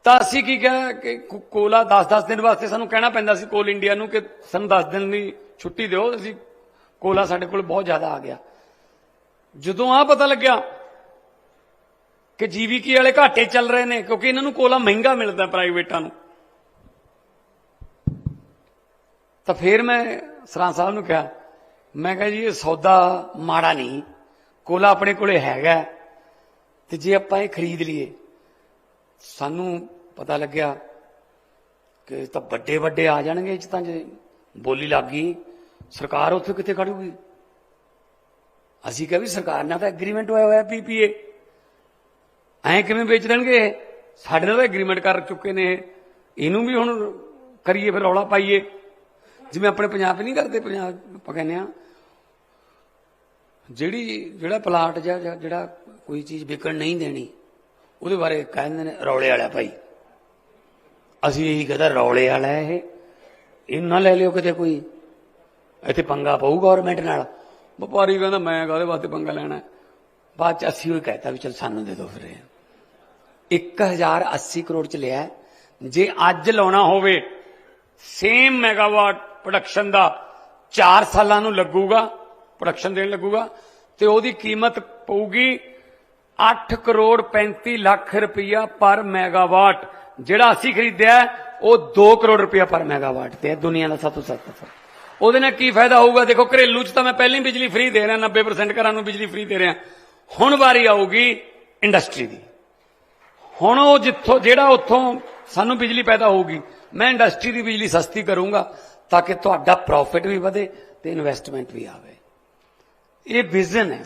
ਤਾਂ ਅਸੀਂ ਕੀ ਕਿਹਾ ਕਿ ਕੋਲਾ 10-10 ਦਿਨ ਵਾਸਤੇ ਸਾਨੂੰ ਕਹਿਣਾ ਪੈਂਦਾ ਸੀ ਕੋਲ ਇੰਡੀਆ ਨੂੰ ਕਿ ਸਾਨੂੰ 10 ਦਿਨ ਦੀ ਛੁੱਟੀ ਦਿਓ, ਅਸੀਂ ਕੋਲਾ ਸਾਡੇ ਕੋਲ ਬਹੁਤ ਜ਼ਿਆਦਾ ਆ ਗਿਆ। ਜਦੋਂ ਆ ਪਤਾ ਲੱਗਿਆ ਕਿ ਜੀਵੀਕੇ ਵਾਲੇ ਘਾਟੇ ਚੱਲ ਰਹੇ ਨੇ ਕਿਉਂਕਿ ਇਹਨਾਂ ਨੂੰ ਕੋਲਾ ਮਹਿੰਗਾ ਮਿਲਦਾ ਪ੍ਰਾਈਵੇਟਾਂ ਨੂੰ, ਤਾਂ ਫਿਰ ਮੈਂ ਸਰਾਂ ਸਾਹਿਬ ਨੂੰ ਕਿਹਾ, ਮੈਂ ਕਿਹਾ ਜੀ ਇਹ ਸੌਦਾ ਮਾੜਾ ਨਹੀਂ, ਕੋਲਾ ਆਪਣੇ ਕੋਲੇ ਹੈਗਾ ਤੇ ਜੇ ਆਪਾਂ ਇਹ ਖਰੀਦ ਲਈਏ, ਸਾਨੂੰ ਪਤਾ ਲੱਗਿਆ ਕਿ ਤਾਂ ਵੱਡੇ ਵੱਡੇ ਆ ਜਾਣਗੇ, ਇਹ 'ਚ ਤਾਂ ਜੇ ਬੋਲੀ ਲੱਗ ਗਈ ਸਰਕਾਰ ਉੱਥੇ ਕਿੱਥੇ ਖੜੂਗੀ। ਅਸੀਂ ਕਿਹਾ ਵੀ ਸਰਕਾਰ ਨਾਲ ਤਾਂ ਐਗਰੀਮੈਂਟ ਹੋਇਆ PPA, ਐਂ ਕਿਵੇਂ ਵੇਚ ਦੇਣਗੇ, ਸਾਡੇ ਨਾਲ ਤਾਂ ਐਗਰੀਮੈਂਟ ਕਰ ਚੁੱਕੇ ਨੇ, ਇਹਨੂੰ ਵੀ ਹੁਣ ਕਰੀਏ ਫਿਰ ਰੌਲਾ ਪਾਈਏ, ਜਿਵੇਂ ਆਪਣੇ ਪੰਜਾਬ 'ਚ ਨਹੀਂ ਕਰਦੇ। ਪੰਜਾਬ ਆਪਾਂ ਕਹਿੰਦੇ ਆ ਜਿਹੜਾ ਪਲਾਟ ਜਾਂ ਜਿਹੜਾ ਕੋਈ ਚੀਜ਼ ਵਿਕਣ ਨਹੀਂ ਦੇਣੀ ਉਹਦੇ ਬਾਰੇ ਕਹਿੰਦੇ ਨੇ ਰੌਲੇ ਵਾਲਾ ਭਾਈ। ਅਸੀਂ ਇਹੀ ਕਹਿੰਦਾ ਰੌਲੇ ਵਾਲਾ ਇਹ ਨਾ ਲੈ ਲਿਓ ਕਿਤੇ, ਕੋਈ ਇੱਥੇ ਪੰਗਾ ਪਊ ਗੌਰਮੈਂਟ ਨਾਲ। ਵਪਾਰੀ ਕਹਿੰਦਾ ਮੈਂ ਕਾਹਦੇ ਵਾਸਤੇ ਪੰਗਾ ਲੈਣਾ। ਬਾਅਦ ਚ ਅਸੀਂ ਉਹ ਕਹਿਤਾ ਵੀ ਚਲ ਸਾਨੂੰ ਦੇ ਦਿਓ ਫਿਰ। 1080 ਕਰੋੜ ਚ ਲਿਆ, ਜੇ ਅੱਜ ਲਾਉਣਾ ਹੋਵੇ ਸੇਮ ਮੈਗਾਵਾਟ ਪ੍ਰੋਡਕਸ਼ਨ ਦਾ 4 ਸਾਲਾਂ ਨੂੰ ਲੱਗੂਗਾ, ਪ੍ਰੋਡਕਸ਼ਨ ਦੇਣ ਲੱਗੂਗਾ, ਤੇ ਉਹਦੀ ਕੀਮਤ ਪਊਗੀ 8 ਕਰੋੜ 35 ਲੱਖ ਰੁਪਈਆ ਪਰ ਮੈਗਾਵਾਟ। ਜਿਹੜਾ ਅਸੀਂ ਖਰੀਦਿਆ ਉਹ 2 ਕਰੋੜ ਰੁਪਇਆ ਪਰ ਮੈਗਾਵਾਟ ਤੇ ਹੈ, ਦੁਨੀਆ ਦਾ ਸਭ ਤੋਂ ਸਸਤਾ। ਉਹਦੇ ਨਾਲ ਕੀ ਫਾਇਦਾ ਹੋਊਗਾ? ਦੇਖੋ ਘਰੇਲੂ ਚ ਤਾਂ ਮੈਂ ਪਹਿਲਾਂ ਹੀ ਬਿਜਲੀ ਫ੍ਰੀ ਦੇ ਰਿਹਾ, 90% ਘਰਾਂ ਨੂੰ ਬਿਜਲੀ ਫ੍ਰੀ ਦੇ ਰਿਹਾ। ਹੁਣ ਵਾਰੀ ਆਊਗੀ ਇੰਡਸਟਰੀ ਦੀ। ਹੁਣ ਉਹ ਜਿਹੜਾ ਉੱਥੋਂ ਸਾਨੂੰ ਬਿਜਲੀ ਪੈਦਾ ਹੋਊਗੀ, ਮੈਂ ਇੰਡਸਟਰੀ ਦੀ ਬਿਜਲੀ ਸਸਤੀ ਕਰੂੰਗਾ ਤਾਂ ਕਿ ਤੁਹਾਡਾ ਪ੍ਰੋਫਿਟ ਵੀ ਵਧੇ ਤੇ ਇਨਵੈਸਟਮੈਂਟ ਵੀ ਆਵੇ। ਇਹ ਵਿਜ਼ਨ ਹੈ।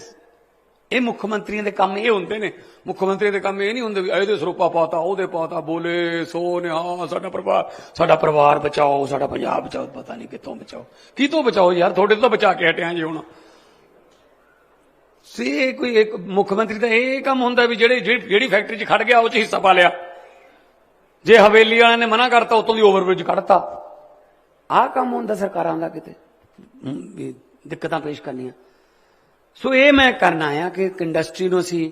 ਇਹ ਮੁੱਖ ਮੰਤਰੀਆਂ ਦੇ ਕੰਮ ਇਹ ਹੁੰਦੇ ਨੇ। ਮੁੱਖ ਮੰਤਰੀ ਦੇ ਕੰਮ ਇਹ ਨਹੀਂ ਹੁੰਦੇ ਵੀ ਇਹਦੇ ਸਰੋਪਾ ਪਾਤਾ, ਉਹਦੇ ਪਾਤਾ, ਬੋਲੇ ਸੋ ਨੇ ਹਾਂ ਸਾਡਾ ਪਰਿਵਾਰ ਬਚਾਓ, ਸਾਡਾ ਪੰਜਾਬ ਬਚਾਓ। ਪਤਾ ਨਹੀਂ ਕਿੱਥੋਂ ਬਚਾਓ, ਕਿਤੋਂ ਬਚਾਓ ਯਾਰ, ਤੁਹਾਡੇ ਤੋਂ ਬਚਾ ਕੇ ਹਟਿਆ ਜੀ ਹੁਣ। ਸੇ ਕੋਈ ਇੱਕ ਮੁੱਖ ਮੰਤਰੀ ਦਾ ਇਹ ਕੰਮ ਹੁੰਦਾ ਵੀ ਜਿਹੜੀ ਫੈਕਟਰੀ 'ਚ ਖੜ ਗਿਆ ਉਹ 'ਚ ਹਿੱਸਾ ਪਾ ਲਿਆ। ਜੇ ਹਵੇਲੀ ਵਾਲਿਆਂ ਨੇ ਮਨਾ ਕਰਤਾ ਉਤੋਂ ਦੀ ਓਵਰਬ੍ਰਿਜ ਕੱਢਤਾ। ਆਹ ਕੰਮ ਹੁੰਦਾ ਸਰਕਾਰਾਂ ਦਾ, ਕਿਤੇ ਦਿੱਕਤਾਂ ਪੇਸ਼ ਕਰਨੀਆਂ। ਸੋ ਇਹ ਮੈਂ ਕਰਨਾ ਆਇਆ ਕਿ ਇੰਡਸਟਰੀ ਨੂੰ ਅਸੀਂ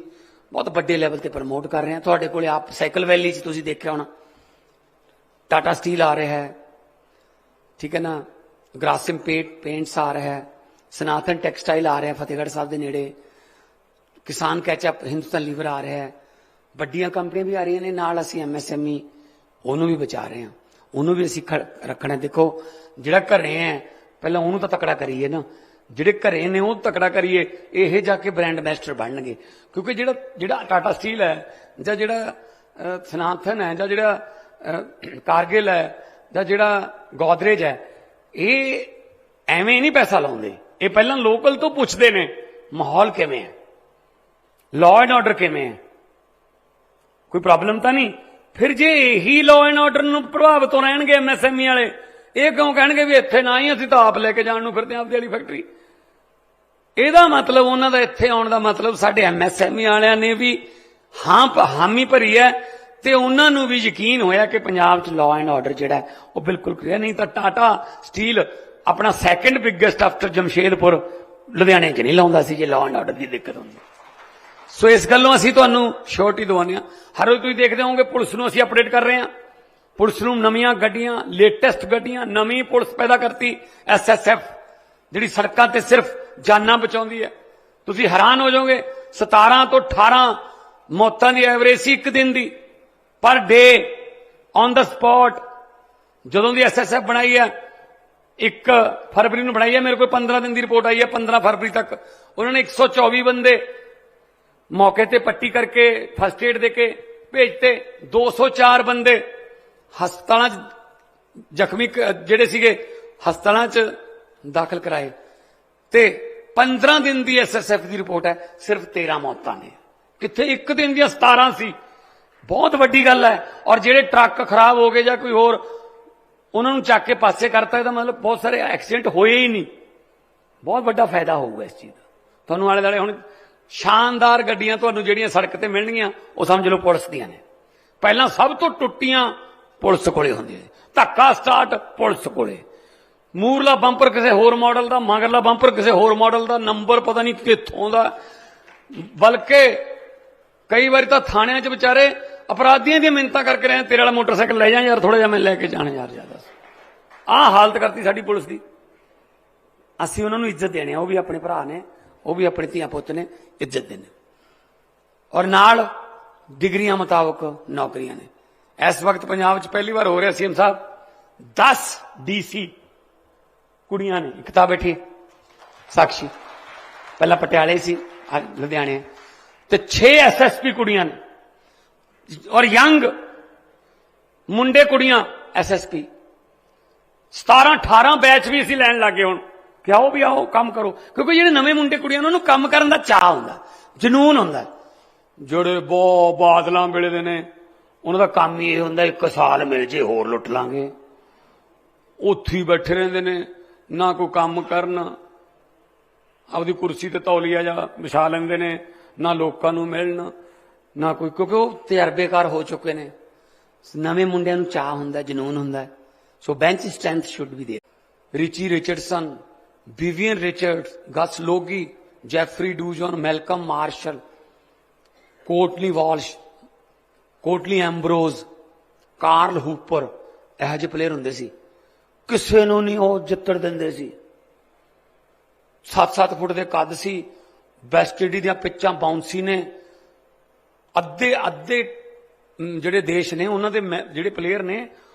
ਬਹੁਤ ਵੱਡੇ ਲੈਵਲ ਤੇ ਪ੍ਰਮੋਟ ਕਰ ਰਹੇ ਹਾਂ। ਤੁਹਾਡੇ ਕੋਲੇ ਆਪ ਸਾਈਕਲ ਵੈਲੀ 'ਚ ਤੁਸੀਂ ਦੇਖਿਆ ਹੋਣਾ, ਟਾਟਾ ਸਟੀਲ ਆ ਰਿਹਾ ਹੈ, ਠੀਕ ਹੈ ਨਾ, ਗ੍ਰਾਸਿਮ ਪੇਂਟਸ ਆ ਰਿਹਾ ਹੈ, ਸਨਾਤਨ ਟੈਕਸਟਾਈਲ ਆ ਰਿਹਾ ਫਤਿਹਗੜ੍ਹ ਸਾਹਿਬ ਦੇ ਨੇੜੇ, ਕਿਸਾਨ ਕੈਚਅਪ, ਹਿੰਦੁਸਤਾਨ ਲੀਵਰ ਆ ਰਿਹਾ ਹੈ, ਵੱਡੀਆਂ ਕੰਪਨੀਆਂ ਵੀ ਆ ਰਹੀਆਂ ਨੇ। ਨਾਲ ਅਸੀਂ MSME ਉਹਨੂੰ ਵੀ ਬਚਾ ਰਹੇ ਹਾਂ, ਉਹਨੂੰ ਵੀ ਅਸੀਂ ਰੱਖਣਾ। ਦੇਖੋ ਜਿਹੜਾ ਘਰੇ ਹੈ ਪਹਿਲਾਂ ਉਹਨੂੰ ਤਾਂ ਤਕੜਾ ਕਰੀਏ ਨਾ, ਜਿਹੜੇ ਘਰੇ ਨੇ ਉਹ ਤਕੜਾ ਕਰੀਏ, ਇਹ ਜਾ ਕੇ ਬ੍ਰਾਂਡ ਐਂਬੈਸਡਰ ਬਣਨਗੇ। ਕਿਉਂਕਿ ਜਿਹੜਾ ਟਾਟਾ ਸਟੀਲ ਹੈ ਜਾਂ ਜਿਹੜਾ ਸਨਾਤਨ ਹੈ ਜਾਂ ਜਿਹੜਾ ਕਾਰਗਿਲ ਹੈ ਜਾਂ ਜਿਹੜਾ ਗੋਦਰੇਜ ਹੈ, ਇਹ ਐਵੇਂ ਨਹੀਂ ਪੈਸਾ ਲਾਉਂਦੇ। ਇਹ ਪਹਿਲਾਂ ਲੋਕਲ ਤੋਂ ਪੁੱਛਦੇ ਨੇ ਮਾਹੌਲ ਕਿਵੇਂ ਹੈ, ਲਾਅ ਐਂਡ ਆਰਡਰ ਕਿਵੇਂ ਹੈ, ਕੋਈ ਪ੍ਰੋਬਲਮ ਤਾਂ ਨਹੀਂ। ਫਿਰ ਜੇ ਇਹੀ ਲਾਅ ਐਂਡ ਆਰਡਰ ਨੂੰ ਪ੍ਰਭਾਵਿਤ ਰਹਿਣਗੇ MSME ਵਾਲੇ, ਇਹ ਕਿਉਂ ਕਹਿਣਗੇ ਵੀ ਇੱਥੇ ਨਾ ਹੀ, ਅਸੀਂ ਤਾਂ ਆਪ ਲੈ ਕੇ ਜਾਣ ਨੂੰ ਫਿਰਦੇ ਆਪਦੀ ਵਾਲੀ ਫੈਕਟਰੀ। ਇਹਦਾ ਮਤਲਬ ਉਹਨਾਂ ਦਾ ਇੱਥੇ ਆਉਣ ਦਾ ਮਤਲਬ ਸਾਡੇ MSME ਵਾਲਿਆਂ ਨੇ ਵੀ ਹਾਮੀ ਭਰੀ ਹੈ ਤੇ ਉਹਨਾਂ ਨੂੰ ਵੀ ਯਕੀਨ ਹੋਇਆ ਕਿ ਪੰਜਾਬ 'ਚ ਲਾਅ ਐਂਡ ਆਰਡਰ ਜਿਹੜਾ ਉਹ ਬਿਲਕੁਲ ਕਲੀਅਰ। ਨਹੀਂ ਤਾਂ ਟਾਟਾ ਸਟੀਲ ਆਪਣਾ ਸੈਕੰਡ ਬਿਗੇਸਟ ਆਫਟਰ ਜਮਸ਼ੇਦਪੁਰ ਲੁਧਿਆਣੇ 'ਚ ਨਹੀਂ ਲਾਉਂਦਾ ਸੀ ਜੇ ਲਾਅ ਐਂਡ ਆਰਡਰ ਦੀ ਦਿੱਕਤ ਹੁੰਦੀ। ਸੋ ਇਸ ਗੱਲੋਂ ਅਸੀਂ ਤੁਹਾਨੂੰ ਸ਼ੋਰਟੀ ਦਵਾਉਂਦੇ ਹਾਂ। ਹਰ ਰੋਜ਼ ਤੁਸੀਂ ਦੇਖਦੇ ਹੋਵੋਗੇ ਪੁਲਿਸ ਨੂੰ ਅਸੀਂ ਅਪਡੇਟ ਕਰ ਰਹੇ ਹਾਂ। ਪੁਲਿਸ ਨੂੰ ਨਵੀਆਂ ਗੱਡੀਆਂ, ਲੇਟੈਸਟ ਗੱਡੀਆਂ, ਨਵੀਂ ਪੁਲਿਸ ਪੈਦਾ ਕਰਤੀ SSF, ਜਿਹੜੀ ਸੜਕਾਂ ਤੇ ਸਿਰਫ ਜਾਨਾਂ ਬਚਾਉਂਦੀ ਹੈ। ਤੁਸੀਂ ਹੈਰਾਨ ਹੋ ਜਾਓਗੇ, 17 ਤੋਂ 18 ਮੌਤਾਂ ਦੀ ਐਵਰੇਜ ਸੀ ਇੱਕ ਦਿਨ ਦੀ ਪਰ ਡੇ ਔਨ ਦਾ ਸਪੌਟ। ਜਦੋਂ ਦੀ SSF ਬਣਾਈ ਹੈ, 1 ਫਰਵਰੀ ਨੂੰ ਬਣਾਈ ਹੈ, ਮੇਰੇ ਕੋਲ 15 ਦਿਨ ਦੀ ਰਿਪੋਰਟ ਆਈ ਹੈ, 15 ਫਰਵਰੀ ਤੱਕ ਉਹਨਾਂ ਨੇ 124 ਬੰਦੇ ਮੌਕੇ ਤੇ ਪੱਟੀ ਕਰਕੇ ਫਸਟ ਏਡ ਦੇ ਕੇ ਭੇਜਤੇ। 204 ਬੰਦੇ ਹਸਪਤਾਲਾਂ 'ਚ ਜ਼ਖਮੀ ਜਿਹੜੇ ਸੀਗੇ ਹਸਪਤਾਲਾਂ 'ਚ ਦਾਖਲ ਕਰਾਏ ਤੇ 15 ਦਿਨ ਦੀ SSF ਦੀ ਰਿਪੋਰਟ ਹੈ, ਸਿਰਫ 13 ਮੌਤਾਂ ਨੇ। ਕਿੱਥੇ ਇੱਕ ਦਿਨ ਦੀਆਂ 17 ਸੀ। ਬਹੁਤ ਵੱਡੀ ਗੱਲ ਹੈ। ਔਰ ਜਿਹੜੇ ਟਰੱਕ ਖਰਾਬ ਹੋ ਗਏ ਜਾਂ ਕੋਈ ਹੋਰ, ਉਹਨਾਂ ਨੂੰ ਚੱਕ ਕੇ ਪਾਸੇ ਕਰਤਾ। ਇਹਦਾ ਮਤਲਬ ਬਹੁਤ ਸਾਰੇ ਐਕਸੀਡੈਂਟ ਹੋਏ ਹੀ ਨਹੀਂ। ਬਹੁਤ ਵੱਡਾ ਫਾਇਦਾ ਹੋਊਗਾ ਇਸ ਚੀਜ਼ ਦਾ ਤੁਹਾਨੂੰ। ਆਲੇ ਦੁਆਲੇ ਹੁਣ ਸ਼ਾਨਦਾਰ ਗੱਡੀਆਂ ਤੁਹਾਨੂੰ ਜਿਹੜੀਆਂ ਸੜਕ ਤੇ ਮਿਲਣਗੀਆਂ ਉਹ ਸਮਝ ਲਓ ਪੁਲਿਸ ਦੀਆਂ ਨੇ। ਪਹਿਲਾਂ ਸਭ ਤੋਂ ਟੁੱਟੀਆਂ ਪੁਲਿਸ ਕੋਲੇ ਹੁੰਦੀਆਂ, ਧੱਕਾ ਸਟਾਰਟ ਪੁਲਿਸ ਕੋਲੇ, ਮੂਰਲਾ ਬੰਪਰ ਕਿਸੇ ਹੋਰ ਮਾਡਲ ਦਾ, ਮਗਰਲਾ ਬੰਪਰ ਕਿਸੇ ਹੋਰ ਮਾਡਲ ਦਾ, ਨੰਬਰ ਪਤਾ ਨਹੀਂ ਕਿੱਥੋਂ ਦਾ। ਬਲਕਿ ਕਈ ਵਾਰੀ ਤਾਂ ਥਾਣਿਆਂ 'ਚ ਵਿਚਾਰੇ ਅਪਰਾਧੀਆਂ ਦੀਆਂ ਮਿੰਨਤਾਂ ਕਰਕੇ ਰਹੇ, ਤੇਰੇ ਵਾਲਾ ਮੋਟਰਸਾਈਕਲ ਲੈ ਜਾ ਯਾਰ, ਥੋੜਾ ਜਿਹਾ ਮੈਂ ਲੈ ਕੇ ਜਾਣਾ ਯਾਰ। ਜ਼ਿਆਦਾ ਆਹ ਹਾਲਤ ਕਰਤੀ ਸਾਡੀ ਪੁਲਿਸ ਦੀ। ਅਸੀਂ ਉਹਨਾਂ ਨੂੰ ਇੱਜ਼ਤ ਦੇਣੀ, ਉਹ ਵੀ ਆਪਣੇ ਭਰਾ ਨੇ, ਉਹ ਵੀ ਆਪਣੇ ਧੀਆਂ ਪੁੱਤ ਨੇ, ਇੱਜ਼ਤ ਦੇਣੀ। ਔਰ ਨਾਲ ਡਿਗਰੀਆਂ ਮੁਤਾਬਕ ਨੌਕਰੀਆਂ ਨੇ। ਇਸ ਵਕਤ ਪੰਜਾਬ 'ਚ ਪਹਿਲੀ ਵਾਰ ਹੋ ਰਿਹਾ ਸੀਐਮ ਸਾਹਿਬ 10 DC ਕੁੜੀਆਂ ਨੇ। ਇੱਕ ਤਾਂ ਬੈਠੀ ਸਾਕਸ਼ੀ, ਪਹਿਲਾਂ ਪਟਿਆਲੇ ਸੀ, ਅੱਜ ਲੁਧਿਆਣੇ, ਤੇ 6 SSP ਕੁੜੀਆਂ ਨੇ। ਔਰ ਯੰਗ ਮੁੰਡੇ ਕੁੜੀਆਂ SSP 17-18 ਬੈਚ ਵੀ ਅਸੀਂ ਲੈਣ ਲੱਗੇ ਹੁਣ ਕਿ ਆਓ ਵੀ ਆਓ ਕੰਮ ਕਰੋ, ਕਿਉਂਕਿ ਜਿਹੜੇ ਨਵੇਂ ਮੁੰਡੇ ਕੁੜੀਆਂ ਉਹਨਾਂ ਨੂੰ ਕੰਮ ਕਰਨ ਦਾ ਚਾਅ ਹੁੰਦਾ, ਜਨੂਨ ਹੁੰਦਾ। ਜਿਹੜੇ ਬਹੁਤ ਬਾਦਲਾਂ ਵੇਲੇ ਦੇ ਨੇ ਉਹਨਾਂ ਦਾ ਕੰਮ ਹੀ ਇਹ ਹੁੰਦਾ 1 ਸਾਲ ਮਿਲ ਜੇ ਹੋਰ ਲੁੱਟ ਲਾਂਗੇ, ਉੱਥੇ ਹੀ ਬੈਠੇ ਰਹਿੰਦੇ ਨੇ, ਨਾ ਕੋਈ ਕੰਮ ਕਰਨ, ਆਪਦੀ ਕੁਰਸੀ ਤੇ ਤੌਲੀਆ ਜਾਂ ਵਿਛਾ ਲੈਂਦੇ ਨੇ, ਨਾ ਲੋਕਾਂ ਨੂੰ ਮਿਲਣ ਨਾ ਕੋਈ, ਕਿਉਂਕਿ ਉਹ ਤਜਰਬੇਕਾਰ ਹੋ ਚੁੱਕੇ ਨੇ। ਨਵੇਂ ਮੁੰਡਿਆਂ ਨੂੰ ਚਾਹ ਹੁੰਦਾ, ਜਨੂਨ ਹੁੰਦਾ। So bench strength should be there. Richie Richardson, Vivian Richards, Gus Logie, Jeffrey Dujon, Malcolm Marshall, Courtney Walsh, Curtly Ambrose, Carl Hooper, ਇਹੋ ਜਿਹੇ ਪਲੇਅਰ ਹੁੰਦੇ ਸੀ। ਕਿਸੇ ਨੂੰ ਨਹੀਂ ਉਹ ਜਿੱਤਣ ਦਿੰਦੇ ਸੀ। 7-7 ਫੁੱਟ ਦੇ ਕੱਦ ਸੀ। ਵੈਸਟ ਇੰਡੀ ਦੀਆਂ ਪਿੱਚਾਂ ਬਾਉਂਸੀ ਨੇ। ਅੱਧੇ ਜਿਹੜੇ ਦੇਸ਼ ਨੇ ਉਹਨਾਂ ਦੇ ਜਿਹੜੇ ਪਲੇਅਰ ਨੇ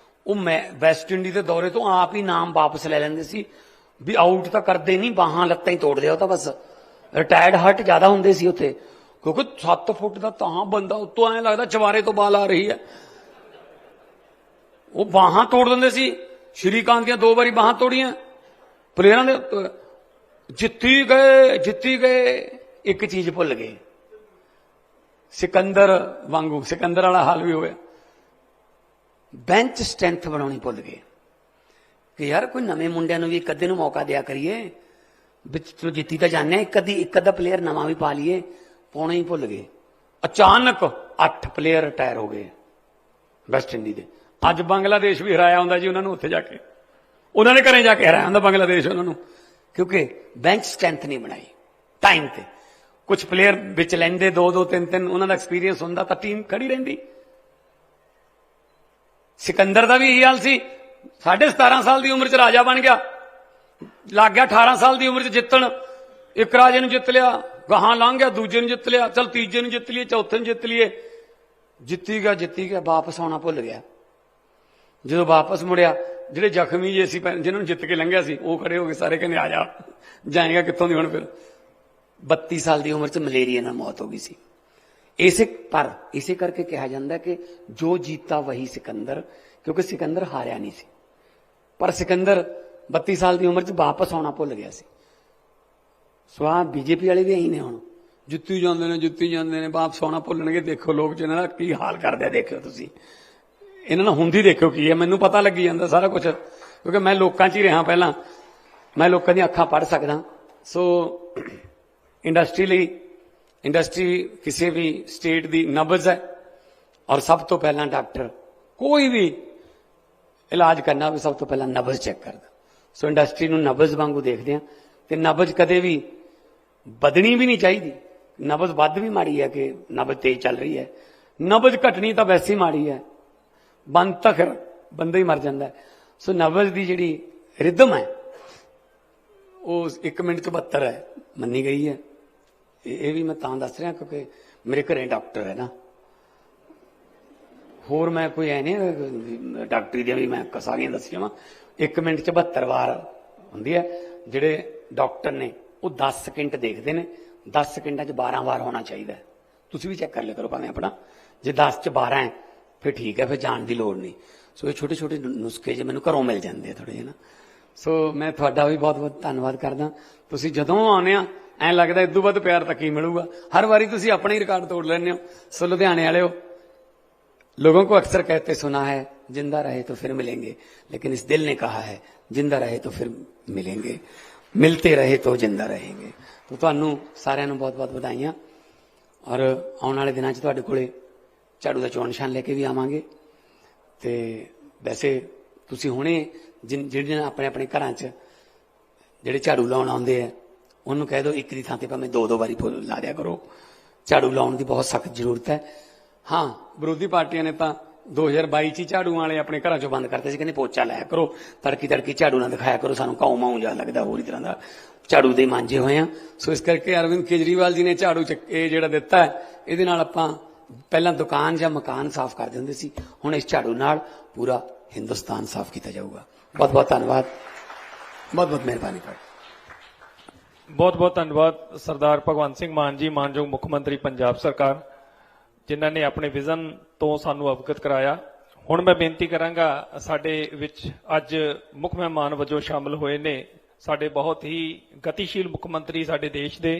ਉਹ ਵੈਸਟ ਇੰਡੀ ਦੇ ਦੌਰੇ ਤੋਂ ਆਪ ਹੀ ਨਾਮ ਵਾਪਸ ਲੈ ਲੈਂਦੇ ਸੀ ਵੀ ਆਊਟ ਤਾਂ ਕਰਦੇ ਨਹੀਂ, ਬਾਹਾਂ ਲੱਤਾਂ ਹੀ ਤੋੜਦੇ ਆ, ਉਹ ਤਾਂ ਬਸ ਰਿਟਾਇਰਡ ਹਰਟ ਜ਼ਿਆਦਾ ਹੁੰਦੇ ਸੀ ਉੱਥੇ, ਕਿਉਂਕਿ 7 ਫੁੱਟ ਦਾ ਤਾਂ ਬੰਦਾ ਉੱਤੋਂ ਐਂ ਲੱਗਦਾ ਚਵਾਰੇ ਤੋਂ ਬਾਲ ਆ ਰਹੀ ਹੈ, ਉਹ ਬਾਹਾਂ ਤੋੜ ਦਿੰਦੇ ਸੀ। ਸ਼੍ਰੀਕਾਂਤ ਦੀਆਂ 2 ਵਾਰੀ ਬਾਹਾਂ ਤੋੜੀਆਂ ਪਲੇਅਰਾਂ ਦੇ। ਜਿੱਤੀ ਗਏ ਇੱਕ ਚੀਜ਼ ਭੁੱਲ ਗਏ, ਸਿਕੰਦਰ ਵਾਂਗੂ ਸਿਕੰਦਰ ਵਾਲਾ ਹਾਲ ਵੀ ਹੋਇਆ, ਬੈਂਚ ਸਟਰੈਂਥ ਬਣਾਉਣੀ ਭੁੱਲ ਗਏ ਕਿ ਯਾਰ ਕੋਈ ਨਵੇਂ ਮੁੰਡਿਆਂ ਨੂੰ ਵੀ ਇੱਕ ਅੱਧੇ ਨੂੰ ਮੌਕਾ ਦਿਆ ਕਰੀਏ, ਵਿੱਚ ਜਿੱਤੀ ਤਾਂ ਜਾਂਦੇ, ਇੱਕ ਅੱਧਾ ਪਲੇਅਰ ਨਵਾਂ ਵੀ ਪਾ ਲਈਏ, ਪਾਉਣਾ ਹੀ ਭੁੱਲ ਗਏ। ਅਚਾਨਕ 8 ਪਲੇਅਰ ਰਿਟਾਇਰ ਹੋ ਗਏ ਵੈਸਟ ਇੰਡੀ ਦੇ। ਅੱਜ ਬੰਗਲਾਦੇਸ਼ ਵੀ ਹਰਾਇਆ ਹੁੰਦਾ ਜੀ ਉਹਨਾਂ ਨੂੰ, ਉੱਥੇ ਜਾ ਕੇ ਉਹਨਾਂ ਨੇ ਘਰੇ ਜਾ ਕੇ ਹਰਾਇਆ ਹੁੰਦਾ ਬੰਗਲਾਦੇਸ਼ ਉਹਨਾਂ ਨੂੰ, ਕਿਉਂਕਿ ਬੈਂਚ ਸਟਰੈਂਥ ਨਹੀਂ ਬਣਾਈ ਟਾਈਮ ਤੇ। ਕੁਝ ਪਲੇਅਰ ਵਿੱਚ ਲੈਂਦੇ 2-2 3-3, ਉਹਨਾਂ ਦਾ ਐਕਸਪੀਰੀਅੰਸ ਹੁੰਦਾ ਤਾਂ ਟੀਮ ਖੜੀ ਰਹਿੰਦੀ। ਸਿਕੰਦਰ ਦਾ ਵੀ ਇਹੀ ਹਾਲ ਸੀ, 17.5 ਸਾਲ ਦੀ ਉਮਰ 'ਚ ਰਾਜਾ ਬਣ ਗਿਆ, ਲੱਗ ਗਿਆ 18 ਸਾਲ ਦੀ ਉਮਰ 'ਚ ਜਿੱਤਣ। ਇੱਕ ਰਾਜੇ ਨੂੰ ਜਿੱਤ ਲਿਆ, ਗਾਹਾਂ ਲੰਘ ਗਿਆ, ਦੂਜੇ ਨੂੰ ਜਿੱਤ ਲਿਆ, ਚਲ ਤੀਜੇ ਨੂੰ ਜਿੱਤ ਲਈਏ, ਚੌਥੇ ਨੂੰ ਜਿੱਤ ਲਈਏ, ਜਿੱਤੀ ਗਿਆ, ਵਾਪਸ ਆਉਣਾ ਭੁੱਲ ਗਿਆ। ਜਦੋਂ ਵਾਪਸ ਮੁੜਿਆ, ਜਿਹੜੇ ਜ਼ਖਮੀ ਜੇ ਸੀ ਜਿਹਨਾਂ ਨੂੰ ਜਿੱਤ ਕੇ ਲੰਘਿਆ ਸੀ ਉਹ ਖੜੇ ਹੋ ਗਏ, ਸਾਰੇ ਕਹਿੰਦੇ ਆ ਜਾ, ਜਾਏਗਾ ਕਿੱਥੋਂ ਦੀ ਹੁਣ ਫਿਰ। 32 ਸਾਲ ਦੀ ਉਮਰ 'ਚ ਮਲੇਰੀਆ ਨਾਲ ਮੌਤ ਹੋ ਗਈ ਸੀ। ਇਸੇ ਕਰਕੇ ਕਿਹਾ ਜਾਂਦਾ ਕਿ ਜੋ ਜੀਤਾ ਵਹੀ ਸਿਕੰਦਰ, ਕਿਉਂਕਿ ਸਿਕੰਦਰ ਹਾਰਿਆ ਨਹੀਂ ਸੀ, ਪਰ ਸਿਕੰਦਰ 32 ਸਾਲ ਦੀ ਉਮਰ 'ਚ ਵਾਪਸ ਆਉਣਾ ਭੁੱਲ ਗਿਆ ਸੀ। ਸੋ ਆਹ ਬੀਜੇਪੀ ਵਾਲੇ ਵੀ ਇਹੀ ਨੇ, ਹੁਣ ਜਿੱਤੀ ਜਾਂਦੇ ਨੇ, ਵਾਪਸ ਆਉਣਾ ਭੁੱਲਣਗੇ। ਦੇਖੋ ਲੋਕ ਜਿਹਨਾਂ ਦਾ ਕੀ ਹਾਲ ਕਰਦੇ ਆ, ਦੇਖਿਓ ਤੁਸੀਂ ਇਹਨਾਂ ਨੂੰ ਹੁੰਦੀ ਦੇਖਿਓ ਕੀ ਹੈ। ਮੈਨੂੰ ਪਤਾ ਲੱਗੀ ਜਾਂਦਾ ਸਾਰਾ ਕੁਝ, ਕਿਉਂਕਿ ਮੈਂ ਲੋਕਾਂ 'ਚ ਹੀ ਰਿਹਾ ਪਹਿਲਾਂ, ਮੈਂ ਲੋਕਾਂ ਦੀਆਂ ਅੱਖਾਂ ਪੜ੍ਹ ਸਕਦਾ। ਸੋ ਇੰਡਸਟਰੀ ਕਿਸੇ ਵੀ ਸਟੇਟ ਦੀ ਨਬਜ਼ ਹੈ, ਔਰ ਸਭ ਤੋਂ ਪਹਿਲਾਂ ਡਾਕਟਰ ਕੋਈ ਵੀ ਇਲਾਜ ਕਰਨਾ ਵੀ ਸਭ ਤੋਂ ਪਹਿਲਾਂ ਨਬਜ਼ ਚੈੱਕ ਕਰਦਾ। ਸੋ ਇੰਡਸਟਰੀ ਨੂੰ ਨਬਜ਼ ਵਾਂਗੂ ਦੇਖਦੇ ਆ, ਤੇ ਨਬਜ਼ ਕਦੇ ਵੀ ਵਧਣੀ ਵੀ ਨਹੀਂ ਚਾਹੀਦੀ। ਨਬਜ਼ ਵੱਧ ਵੀ ਮਾੜੀ ਹੈ ਕਿ ਨਬਜ਼ ਤੇਜ਼ ਚੱਲ ਰਹੀ ਹੈ, ਨਬਜ਼ ਘਟਣੀ ਤਾਂ ਵੈਸੇ ਹੀ ਮਾੜੀ ਹੈ, ਬੰਦ ਤਾਂ ਫਿਰ ਬੰਦਾ ਹੀ ਮਰ ਜਾਂਦਾ। ਸੋ ਨਬਜ਼ ਦੀ ਜਿਹੜੀ ਰਿਦਮ ਹੈ ਉਹ 1 ਮਿੰਟ 'ਚ 72 ਹੈ ਮੰਨੀ ਗਈ ਹੈ। ਇਹ ਵੀ ਮੈਂ ਤਾਂ ਦੱਸ ਰਿਹਾ ਕਿਉਂਕਿ ਮੇਰੇ ਘਰੇ ਡਾਕਟਰ ਹੈ ਨਾ, ਹੋਰ ਮੈਂ ਕੋਈ ਐ ਨਹੀਂ ਡਾਕਟਰੀ ਦੀਆਂ ਵੀ ਮੈਂ ਸਾਰੀਆਂ ਦੱਸੀਆਂ ਵਾ। 1 ਮਿੰਟ 'ਚ 72 ਵਾਰ ਹੁੰਦੀ ਹੈ। ਜਿਹੜੇ ਡਾਕਟਰ ਨੇ ਉਹ 10 ਸਕਿੰਟ ਦੇਖਦੇ ਨੇ, 10 ਸਕਿੰਟਾਂ 'ਚ 12 ਵਾਰ ਹੋਣਾ ਚਾਹੀਦਾ। ਤੁਸੀਂ ਵੀ ਚੈੱਕ ਕਰ ਲਿਆ ਕਰੋ ਭਾਵੇਂ ਆਪਣਾ, ਜੇ 10 'ਚ 12 ਹੈ ਫਿਰ ਠੀਕ ਹੈ, ਫਿਰ ਜਾਣ ਦੀ ਲੋੜ ਨਹੀਂ। ਸੋ ਇਹ ਛੋਟੇ ਛੋਟੇ ਨੁਸਖੇ ਜੇ ਮੈਨੂੰ ਘਰੋਂ ਮਿਲ ਜਾਂਦੇ ਆ ਥੋੜੇ ਜਿਹੇ ਨਾ। ਸੋ ਮੈਂ ਤੁਹਾਡਾ ਵੀ ਬਹੁਤ ਬਹੁਤ ਧੰਨਵਾਦ ਕਰਦਾ। ਤੁਸੀਂ ਜਦੋਂ ਆਉਂਦੇ ਆ ਐਂ ਲੱਗਦਾ ਇਦੋਂ ਵੱਧ ਪਿਆਰ ਤਾਂ ਕੀ ਮਿਲੂਗਾ। ਹਰ ਵਾਰੀ ਤੁਸੀਂ ਆਪਣਾ ਹੀ ਰਿਕਾਰਡ ਤੋੜ ਲੈਂਦੇ ਹੋ। ਸੋ ਲੁਧਿਆਣੇ ਵਾਲਿਓ, लोगों को अक्सर कहते सुना है जिंदा रहे तो फिर मिलेंगे, लेकिन इस दिल ने कहा है जिंदा रहे तो फिर मिलेंगे, मिलते रहे तो जिंदा रहेंगे। तो ਤੁਹਾਨੂੰ ਸਾਰਿਆਂ ਨੂੰ ਬਹੁਤ-ਬਹੁਤ ਵਧਾਈਆਂ। ਔਰ ਆਉਣ ਵਾਲੇ ਦਿਨਾਂ 'ਚ ਤੁਹਾਡੇ ਕੋਲੇ ਝਾੜੂ ਦਾ ਚੋਣ ਨਿਸ਼ਾਨ ਲੈ ਕੇ ਵੀ ਆਵਾਂਗੇ। ਤੇ ਵੈਸੇ ਤੁਸੀਂ ਹੁਣੇ ਜਿਹੜੇ ਆਪਣੇ ਆਪਣੇ ਘਰਾਂ 'ਚ ਜਿਹੜੇ ਝਾੜੂ ਲਾਉਣ ਆਉਂਦੇ ਆ ਉਹਨੂੰ ਕਹਿ ਦਿਓ ਇੱਕ ਦੀ ਥਾਂ ਤੇ ਭਾਵੇਂ 2-2 ਵਾਰੀ ਫੁੱਲ ਲਾ ਦਿਆ ਕਰੋ। ਝਾੜੂ ਲਾਉਣ ਦੀ ਬਹੁਤ ਸਖਤ ਜ਼ਰੂਰਤ ਹੈ। ਹਾਂ, ਵਿਰੋਧੀ ਪਾਰਟੀਆਂ ਨੇ ਤਾਂ 2022 ਚ ਝਾੜੂ ਵਾਲੇ ਆਪਣੇ ਘਰਾਂ ਚੋਂ ਬੰਦ ਕਰਤੇ ਸੀ, ਕਹਿੰਦੇ ਪੋਚਾ ਲਾਇਆ ਕਰੋ, ਤੜਕੀ ਤੜਕੀ ਝਾੜੂ ਨਾ ਦਿਖਾਇਆ ਕਰੋ, ਸਾਨੂੰ ਕਾਉ ਮਾਉ ਜਿਹਾ ਲੱਗਦਾ, ਹੋਰ ਹੀ ਤਰ੍ਹਾਂ ਦਾ ਝਾੜੂ ਦੇ ਮਾਂਜੇ ਹੋਏ ਆ। ਸੋ ਇਸ ਕਰਕੇ ਅਰਵਿੰਦ ਕੇਜਰੀਵਾਲ ਜੀ ਨੇ ਝਾੜੂ ਇਹ ਜਿਹੜਾ ਦਿੱਤਾ ਹੈ, ਇਹਦੇ ਨਾਲ ਆਪਾਂ ਪਹਿਲਾਂ ਦੁਕਾਨ ਜਾਂ ਮਕਾਨ ਸਾਫ਼ ਕਰਦੇ ਹੁੰਦੇ ਸੀ, ਹੁਣ ਇਸ ਝਾੜੂ ਨਾਲ ਪੂਰਾ ਹਿੰਦੁਸਤਾਨ ਸਾਫ਼ ਕੀਤਾ ਜਾਊਗਾ। ਬਹੁਤ ਬਹੁਤ ਧੰਨਵਾਦ, ਬਹੁਤ ਬਹੁਤ ਮਿਹਰਬਾਨੀ। ਬਹੁਤ ਬਹੁਤ ਧੰਨਵਾਦ ਸਰਦਾਰ ਭਗਵੰਤ ਸਿੰਘ ਮਾਨ ਜੀ, ਮਾਨਯੋਗ ਮੁੱਖ ਮੰਤਰੀ ਪੰਜਾਬ ਸਰਕਾਰ, ਜਿਨ੍ਹਾਂ ਨੇ ਆਪਣੇ ਵਿਜ਼ਨ ਤੋਂ ਸਾਨੂੰ ਅਵਗਤ ਕਰਾਇਆ। ਹੁਣ ਮੈਂ ਬੇਨਤੀ ਕਰਾਂਗਾ, ਸਾਡੇ ਵਿੱਚ ਅੱਜ ਮੁੱਖ ਮਹਿਮਾਨ ਵਜੋਂ ਸ਼ਾਮਲ ਹੋਏ ਨੇ ਸਾਡੇ ਬਹੁਤ ਹੀ ਗਤੀਸ਼ੀਲ ਮੁੱਖ ਮੰਤਰੀ ਸਾਡੇ ਦੇਸ਼ ਦੇ।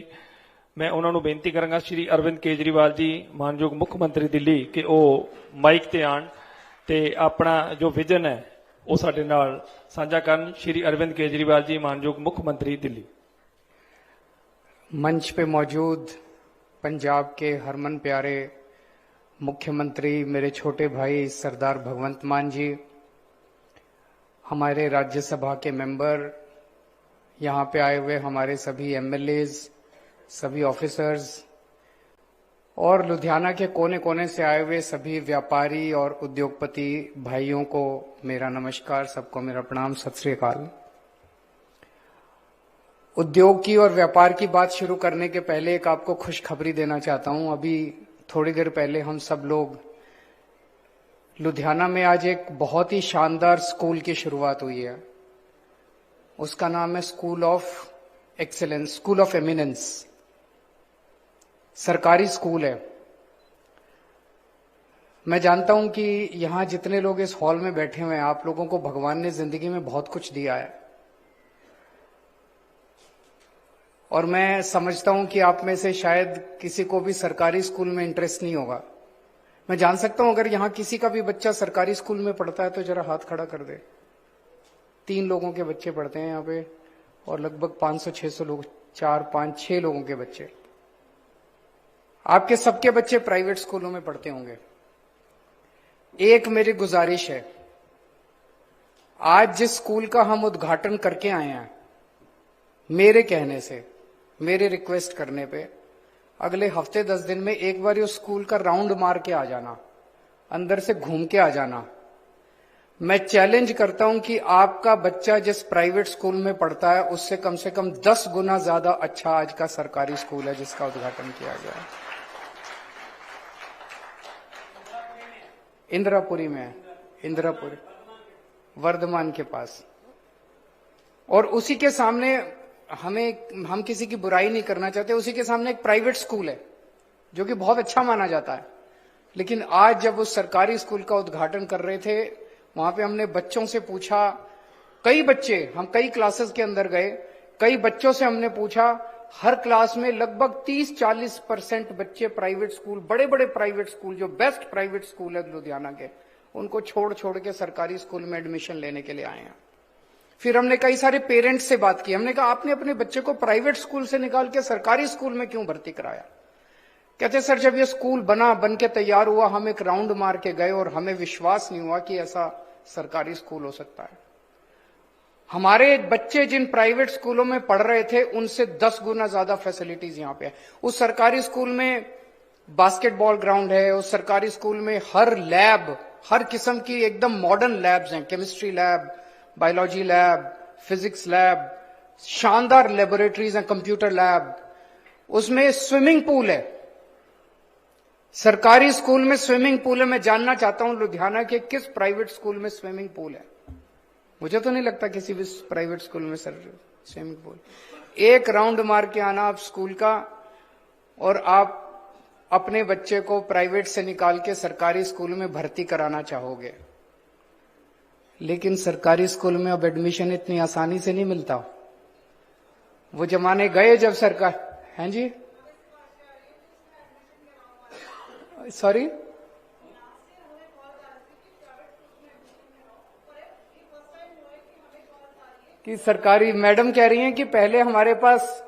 ਮੈਂ ਉਹਨਾਂ ਨੂੰ ਬੇਨਤੀ ਕਰਾਂਗਾ, ਸ਼੍ਰੀ ਅਰਵਿੰਦ ਕੇਜਰੀਵਾਲ ਜੀ ਮਾਨਯੋਗ ਮੁੱਖ ਮੰਤਰੀ ਦਿੱਲੀ, ਕਿ ਉਹ ਮਾਈਕ ਤੇ ਆਣ ਤੇ ਆਪਣਾ ਜੋ ਵਿਜ਼ਨ ਹੈ ਉਹ ਸਾਡੇ ਨਾਲ ਸਾਂਝਾ ਕਰਨ। श्री अरविंद केजरीवाल जी मानयोग मुख्यमंत्री दिल्ली। मंच पे मौजूद पंजाब के हरमन प्यारे मुख्यमंत्री मेरे छोटे भाई सरदार भगवंत मान जी, हमारे राज्यसभा के मेंबर, यहाँ पे आए हुए हमारे सभी एमएलएज, सभी ऑफिसर्स और लुधियाना के कोने कोने से आए हुए सभी व्यापारी और उद्योगपति भाइयों को मेरा नमस्कार, सबको मेरा प्रणाम, सत श्री अकाल। उद्योग की और व्यापार की बात शुरू करने के पहले एक आपको खुशखबरी देना चाहता हूं। अभी थोड़ी देर पहले हम सब लोग लुधियाना में आज एक बहुत ही शानदार स्कूल की शुरुआत हुई है। उसका नाम है school of excellence, school of eminence. सरकारी स्कूल है। मैं जानता हूं कि यहां जितने लोग इस हॉल में बैठे हुए हैं, आप लोगों को भगवान ने जिंदगी में बहुत कुछ दिया है, और मैं समझता हूं कि आप में से शायद किसी को भी सरकारी स्कूल में इंटरेस्ट नहीं होगा। मैं जान सकता हूं अगर यहां किसी का भी बच्चा सरकारी स्कूल में पढ़ता है तो जरा हाथ खड़ा कर दे। 3 लोगों के बच्चे पढ़ते हैं यहां पे, और लगभग 500-600 लोग, 4-5-6 लोगों के बच्चे। आपके सबके बच्चे प्राइवेट स्कूलों में पढ़ते होंगे। एक मेरी गुजारिश है, आज जिस स्कूल का हम उद्घाटन करके आए हैं, मेरे कहने से, मेरे रिक्वेस्ट करने पे, अगले हफ्ते 10 दिन में एक बार उस स्कूल का राउंड मार के आ जाना, अंदर से घूम के आ जाना। मैं चैलेंज करता हूं कि आपका बच्चा जिस प्राइवेट स्कूल में पढ़ता है उससे कम से कम 10 गुना ज्यादा अच्छा आज का सरकारी स्कूल है जिसका उद्घाटन किया गया है। इंदिरापुरी में है, इंदिरापुरी, वर्धमान के पास। और उसी के सामने हम किसी की बुराई नहीं करना चाहते, उसी के सामने एक प्राइवेट स्कूल है जो कि बहुत अच्छा माना जाता है। लेकिन आज जब उस सरकारी स्कूल का उद्घाटन कर रहे थे, वहां पे हमने बच्चों से पूछा, कई बच्चे, हम कई क्लासेस के अंदर गए, कई बच्चों से हमने पूछा, हर क्लास में लगभग 30-40% बच्चे प्राइवेट स्कूल, बड़े बड़े प्राइवेट स्कूल, जो बेस्ट प्राइवेट स्कूल है लुधियाना के, उनको छोड़ के सरकारी स्कूल में एडमिशन लेने के लिए आए हैं। फिर हमने कई सारे पेरेंट्स से बात की। हमने कहा आपने अपने बच्चे को प्राइवेट स्कूल से निकाल के सरकारी स्कूल में क्यों भर्ती कराया? कहते सर, जब ये स्कूल बन के तैयार हुआ, हम एक राउंड मार के गए और हमें विश्वास नहीं हुआ कि ऐसा सरकारी स्कूल हो सकता है। हमारे बच्चे जिन प्राइवेट स्कूलों में पढ़ रहे थे उनसे 10 गुना ज्यादा फैसिलिटीज यहां पे है। उस सरकारी स्कूल में बास्केटबॉल ग्राउंड है, उस सरकारी स्कूल में हर लैब, हर किस्म की एकदम मॉडर्न लैब्स हैं, chemistry lab, biology lab, physics lab, शानदार लेबोरेटरीज हैं, कंप्यूटर लैब, उसमें स्विमिंग पूल है। सरकारी स्कूल में स्विमिंग पूल है। मैं जानना चाहता हूं लुधियाना के किस प्राइवेट स्कूल में स्विमिंग पूल है? मुझे तो नहीं लगता किसी भी प्राइवेट स्कूल में सर स्विमिंग पूल। एक राउंड मार के आना आप स्कूल का, और आप अपने बच्चे को प्राइवेट से निकाल के सरकारी स्कूल में भर्ती कराना चाहोगे। लेकिन सरकारी स्कूल में अब एडमिशन इतनी आसानी से नहीं मिलता। वो जमाने गए जब सरकार, हैं जी, सॉरी, कि सरकारी, मैडम कह रही हैं कि पहले हमारे पास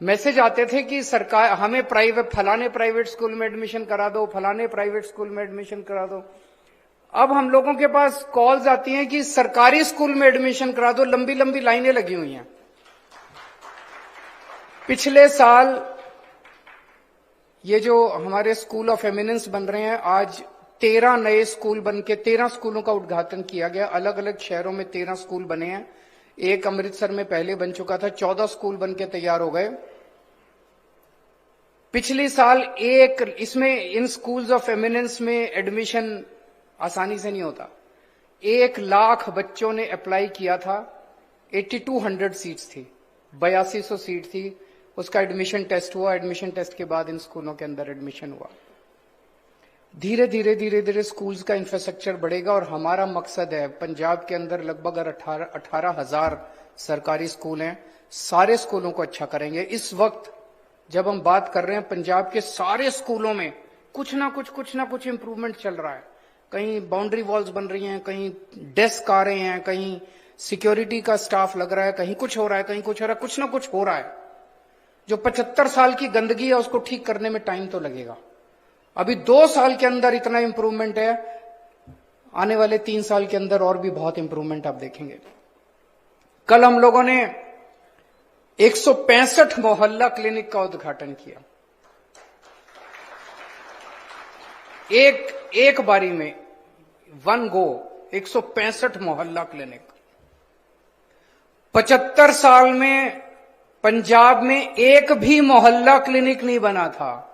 मैसेज आते थे कि सरकार हमें फलाने प्राइवेट स्कूल में एडमिशन करा दो, फलाने प्राइवेट स्कूल में एडमिशन करा दो। अब हम लोगों के पास कॉल्स आती हैं कि सरकारी स्कूल में एडमिशन करा दो, लंबी लंबी लाइनें लगी हुई हैं। पिछले साल ये जो हमारे स्कूल ऑफ एमिनेंस बन रहे हैं, आज 13 नए स्कूल बनके 13 स्कूलों का उद्घाटन किया गया। अलग अलग शहरों में 13 स्कूल बने हैं। एक अमृतसर में पहले बन चुका था। 14 स्कूल बनके तैयार हो गए। पिछले साल इन स्कूल्स ऑफ एमिनेंस में एडमिशन आसानी से नहीं होता। 1 लाख बच्चों ने अप्लाई किया था। 8200 सीट्स थी, 8200 सीट थी। उसका एडमिशन टेस्ट हुआ। एडमिशन टेस्ट के बाद इन स्कूलों के अंदर एडमिशन हुआ। धीरे धीरे स्कूल्स का इंफ्रास्ट्रक्चर बढ़ेगा और हमारा मकसद है, पंजाब के अंदर लगभग 18,000 सरकारी स्कूल हैं, सारे स्कूलों को अच्छा करेंगे। इस वक्त जब हम बात कर रहे हैं, पंजाब के सारे स्कूलों में कुछ ना कुछ इंप्रूवमेंट चल रहा है। कहीं बाउंड्री वॉल्स बन रही हैं, कहीं डेस्क आ रहे हैं, कहीं सिक्योरिटी का स्टाफ लग रहा है, कहीं कुछ हो रहा है, कहीं कुछ हो रहा है, कुछ ना कुछ हो रहा है। जो 75 साल की गंदगी है उसको ठीक करने में टाइम तो लगेगा। अभी 2 साल के अंदर इतना इंप्रूवमेंट है, आने वाले 3 साल के अंदर और भी बहुत इंप्रूवमेंट आप देखेंगे। कल हम लोगों ने 165 मोहल्ला क्लिनिक का उद्घाटन किया। एक बारी में, वन गो 165 मोहल्ला क्लिनिक। 75 साल में पंजाब में एक भी मोहल्ला क्लिनिक नहीं बना था।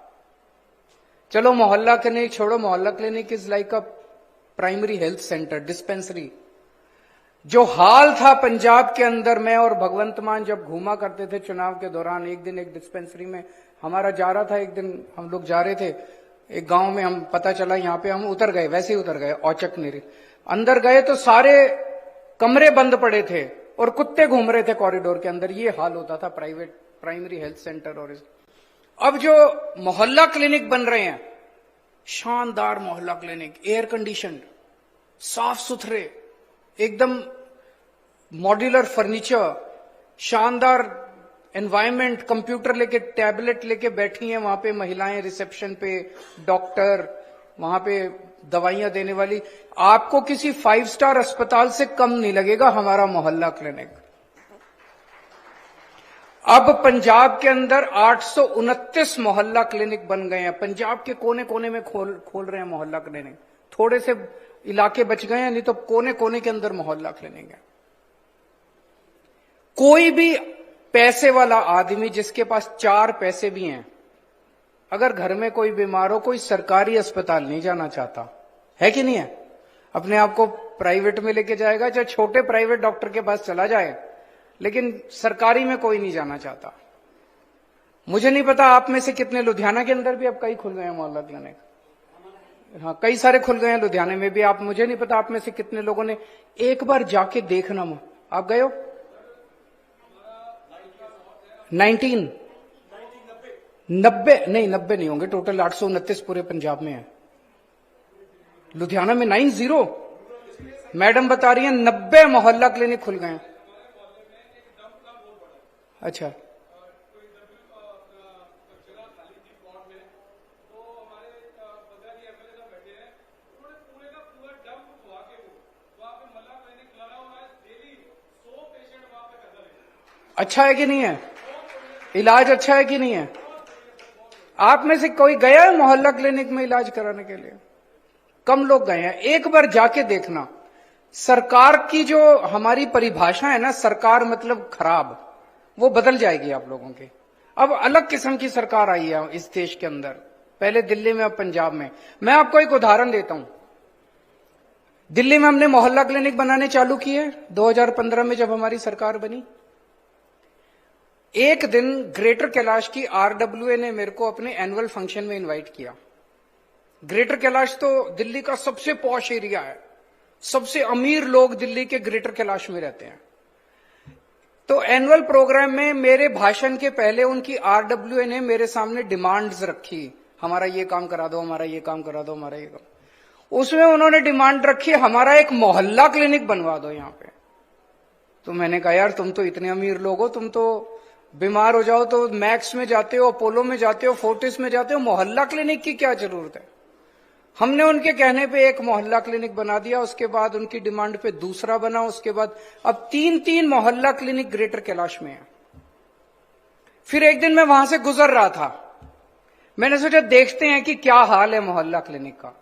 चलो मोहल्ला क्लिनिक छोड़ो, मोहल्ला clinic is like a primary health centre, dispensary. जो हाल था पंजाब के अंदर, मैं और भगवंत मान जब घूमा करते थे चुनाव के दौरान, एक दिन एक डिस्पेंसरी में हमारा जा रहा था, एक दिन हम लोग जा रहे थे एक गांव में, हम पता चला यहां पे, हम उतर गए, वैसे ही उतर गए औचक निरी। अंदर गए तो सारे कमरे बंद पड़े थे और कुत्ते घूम रहे थे कॉरिडोर के अंदर। ये हाल होता था प्राइमरी हेल्थ सेंटर। और अब जो मोहल्ला क्लिनिक बन रहे हैं, शानदार मोहल्ला क्लिनिक, एयर कंडीशनड, साफ सुथरे, एकदम मॉड्यूलर फर्नीचर, शानदार एनवायरनमेंट, कंप्यूटर लेके, टैबलेट लेके बैठी हैं वहां पे महिलाएं, रिसेप्शन पे डॉक्टर, वहां पे दवाइयां देने वाली। आपको किसी 5 स्टार अस्पताल से कम नहीं लगेगा हमारा मोहल्ला क्लिनिक। अब पंजाब के अंदर 829 मोहल्ला क्लिनिक बन गए हैं। पंजाब के कोने कोने में खोल रहे हैं मोहल्ला क्लिनिक। थोड़े से इलाके बच गए हैं, नहीं तो कोने कोने के अंदर मोहल्ला क्लिनिक है। कोई भी पैसे वाला आदमी जिसके पास 4 पैसे भी हैं, अगर घर में कोई बीमार हो, कोई सरकारी अस्पताल नहीं जाना चाहता है कि नहीं है? अपने आप को प्राइवेट में लेके जाएगा, चाहे छोटे प्राइवेट डॉक्टर के पास चला जाए, लेकिन सरकारी में कोई नहीं जाना चाहता। मुझे नहीं पता आप में से कितने, लुधियाना के अंदर भी अब कई खुल गए हैं मोहल्ला क्लिनिक। हाँ, कई सारे खुल गए हैं लुधियाना में भी। आप, मुझे नहीं पता आप में से कितने लोगों ने एक बार जाके देखना। आप गए हो? 90 90 नहीं होंगे, टोटल 829 पूरे पंजाब में है। लुधियाना में 90, मैडम बता रही है 90 मोहल्ला क्लिनिक खुल गए हैं। अच्छा, अच्छा है कि नहीं है? इलाज अच्छा है कि नहीं है? आप में से कोई गया है मोहल्ला क्लिनिक में इलाज कराने के लिए? कम लोग गए हैं। एक बार जाके देखना। सरकार की जो हमारी परिभाषा है ना, सरकार मतलब खराब, वो बदल जाएगी आप लोगों की। अब अलग किस्म की सरकार आई है इस देश के अंदर, पहले दिल्ली में, अब पंजाब में। मैं आपको एक उदाहरण देता हूं। दिल्ली में हमने मोहल्ला क्लिनिक बनाने चालू किए 2015 में, जब हमारी सरकार बनी। एक दिन ग्रेटर कैलाश की RWA ने मेरे को अपने एनुअल फंक्शन में इनवाइट किया। ग्रेटर कैलाश तो दिल्ली का सबसे पॉश एरिया है, सबसे अमीर लोग दिल्ली के ग्रेटर कैलाश में रहते हैं। तो एनुअल प्रोग्राम में मेरे भाषण के पहले उनकी RWA ने मेरे सामने डिमांड्स रखी, हमारा ये काम करा दो, हमारा ये काम करा दो, हमारा ये काम। उसमें उन्होंने डिमांड रखी, हमारा एक मोहल्ला क्लिनिक बनवा दो यहां पे। तो मैंने कहा, यार तुम तो इतने अमीर लोग हो, तुम तो बीमार हो जाओ तो मैक्स में जाते हो, अपोलो में जाते हो, फोर्टिस में जाते हो, मोहल्ला क्लिनिक की क्या जरूरत है? हमने उनके कहने पे एक मोहल्ला क्लिनिक बना दिया, उसके बाद उनकी डिमांड पे दूसरा बना, उसके बाद अब 3 मोहल्ला क्लिनिक ग्रेटर कैलाश में है। फिर एक दिन मैं वहां से गुजर रहा था, मैंने सोचा देखते हैं कि क्या हाल है मोहल्ला क्लिनिक का।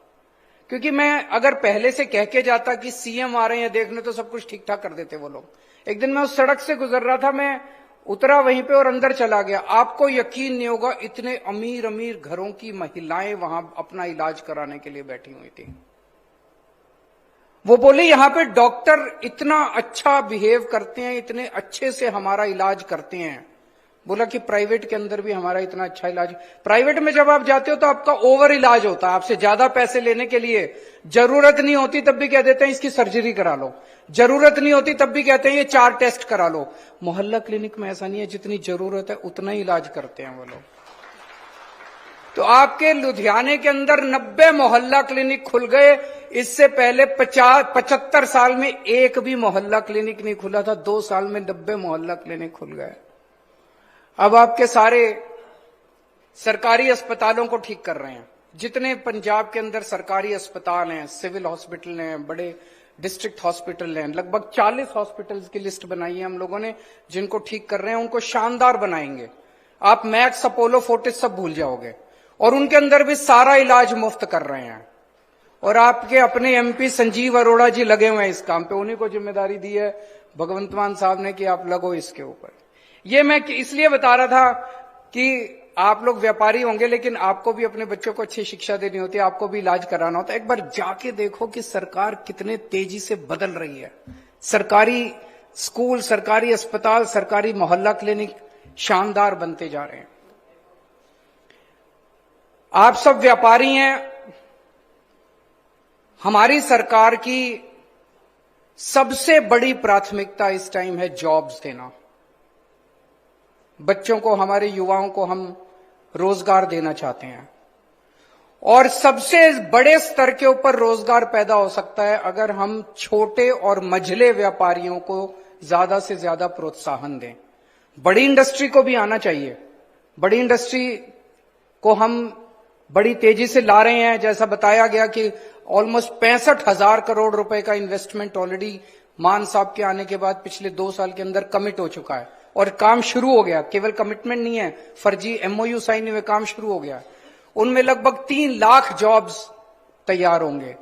क्योंकि मैं अगर पहले से कह के जाता कि सीएम आ रहे हैं देखने, तो सब कुछ ठीक ठाक कर देते वो लोग। एक दिन मैं उस सड़क से गुजर रहा था, मैं उतरा वहीं पे और अंदर चला गया। आपको यकीन नहीं होगा, इतने अमीर अमीर घरों की महिलाएं वहां अपना इलाज कराने के लिए बैठी हुई थी। वो बोले यहां पे डॉक्टर इतना अच्छा बिहेव करते हैं, इतने अच्छे से हमारा इलाज करते हैं। बोला कि प्राइवेट के अंदर भी हमारा इतना अच्छा इलाज। प्राइवेट में जब आप जाते हो तो आपका ओवर इलाज होता है, आपसे ज्यादा पैसे लेने के लिए जरूरत नहीं होती तब भी कह देते हैं इसकी सर्जरी करा लो, जरूरत नहीं होती तब भी कहते हैं ये 4 टेस्ट करा लो। मोहल्ला क्लिनिक में ऐसा नहीं है, जितनी जरूरत है उतना ही इलाज करते हैं वो लोग। तो आपके लुधियाने के अंदर 90 मोहल्ला क्लिनिक खुल गए। इससे पहले 75 साल में एक भी मोहल्ला क्लिनिक नहीं खुला था, 2 साल में 90 मोहल्ला क्लिनिक खुल गए। अब आपके सारे सरकारी अस्पतालों को ठीक कर रहे हैं। जितने पंजाब के अंदर सरकारी अस्पताल हैं, सिविल हॉस्पिटल हैं, बड़े डिस्ट्रिक्ट हॉस्पिटल हैं, लगभग 40 हॉस्पिटल्स की लिस्ट बनाई है हम लोगों ने, जिनको ठीक कर रहे हैं। उनको शानदार बनाएंगे। आप मैक्स, अपोलो, फोर्टिस सब भूल जाओगे। और उनके अंदर भी सारा इलाज मुफ्त कर रहे हैं। और आपके अपने एमपी संजीव अरोड़ा जी लगे हुए हैं इस काम पे। उन्हीं को जिम्मेदारी दी है भगवंत मान साहब ने कि आप लगो इसके ऊपर। ये मैं इसलिए बता रहा था कि आप लोग व्यापारी होंगे, लेकिन आपको भी अपने बच्चों को अच्छी शिक्षा देनी होती है, आपको भी इलाज कराना होता है। एक बार जाके देखो कि सरकार कितने तेजी से बदल रही है। सरकारी स्कूल, सरकारी अस्पताल, सरकारी मोहल्ला क्लिनिक शानदार बनते जा रहे हैं। आप सब व्यापारी हैं। हमारी सरकार की सबसे बड़ी प्राथमिकता इस टाइम है जॉब्स देना। बच्चों को, हमारे युवाओं को हम रोजगार देना चाहते हैं। और सबसे बड़े स्तर के ऊपर रोजगार पैदा हो सकता है अगर हम छोटे और मझले व्यापारियों को ज्यादा से ज्यादा प्रोत्साहन दें। बड़ी इंडस्ट्री को भी आना चाहिए। बड़ी इंडस्ट्री को हम बड़ी तेजी से ला रहे हैं। जैसा बताया गया कि ऑलमोस्ट 65,000 करोड़ रुपए का इन्वेस्टमेंट ऑलरेडी मान साहब के आने के बाद पिछले 2 साल के अंदर कमिट हो चुका है और काम शुरू हो गया। केवल कमिटमेंट नहीं है, फर्जी एमओयू साइन हुए, काम शुरू हो गया। उनमें लगभग 3 लाख जॉब्स तैयार होंगे।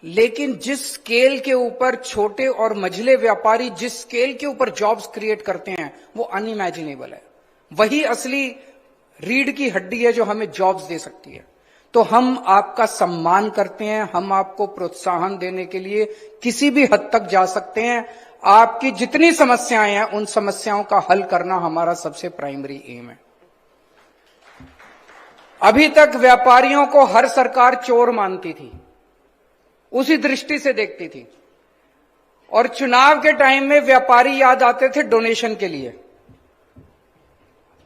लेकिन जिस स्केल के ऊपर छोटे और मझले व्यापारी जिस स्केल के ऊपर जॉब्स क्रिएट करते हैं वो अनइमेजिनेबल है। वही असली रीढ़ की हड्डी है जो हमें जॉब्स दे सकती है। तो हम आपका सम्मान करते हैं, हम आपको प्रोत्साहन देने के लिए किसी भी हद तक जा सकते हैं। आपकी जितनी समस्याएं हैं उन समस्याओं का हल करना हमारा सबसे प्राइमरी एम है। अभी तक व्यापारियों को हर सरकार चोर मानती थी, उसी दृष्टि से देखती थी। और चुनाव के टाइम में व्यापारी याद आते थे डोनेशन के लिए।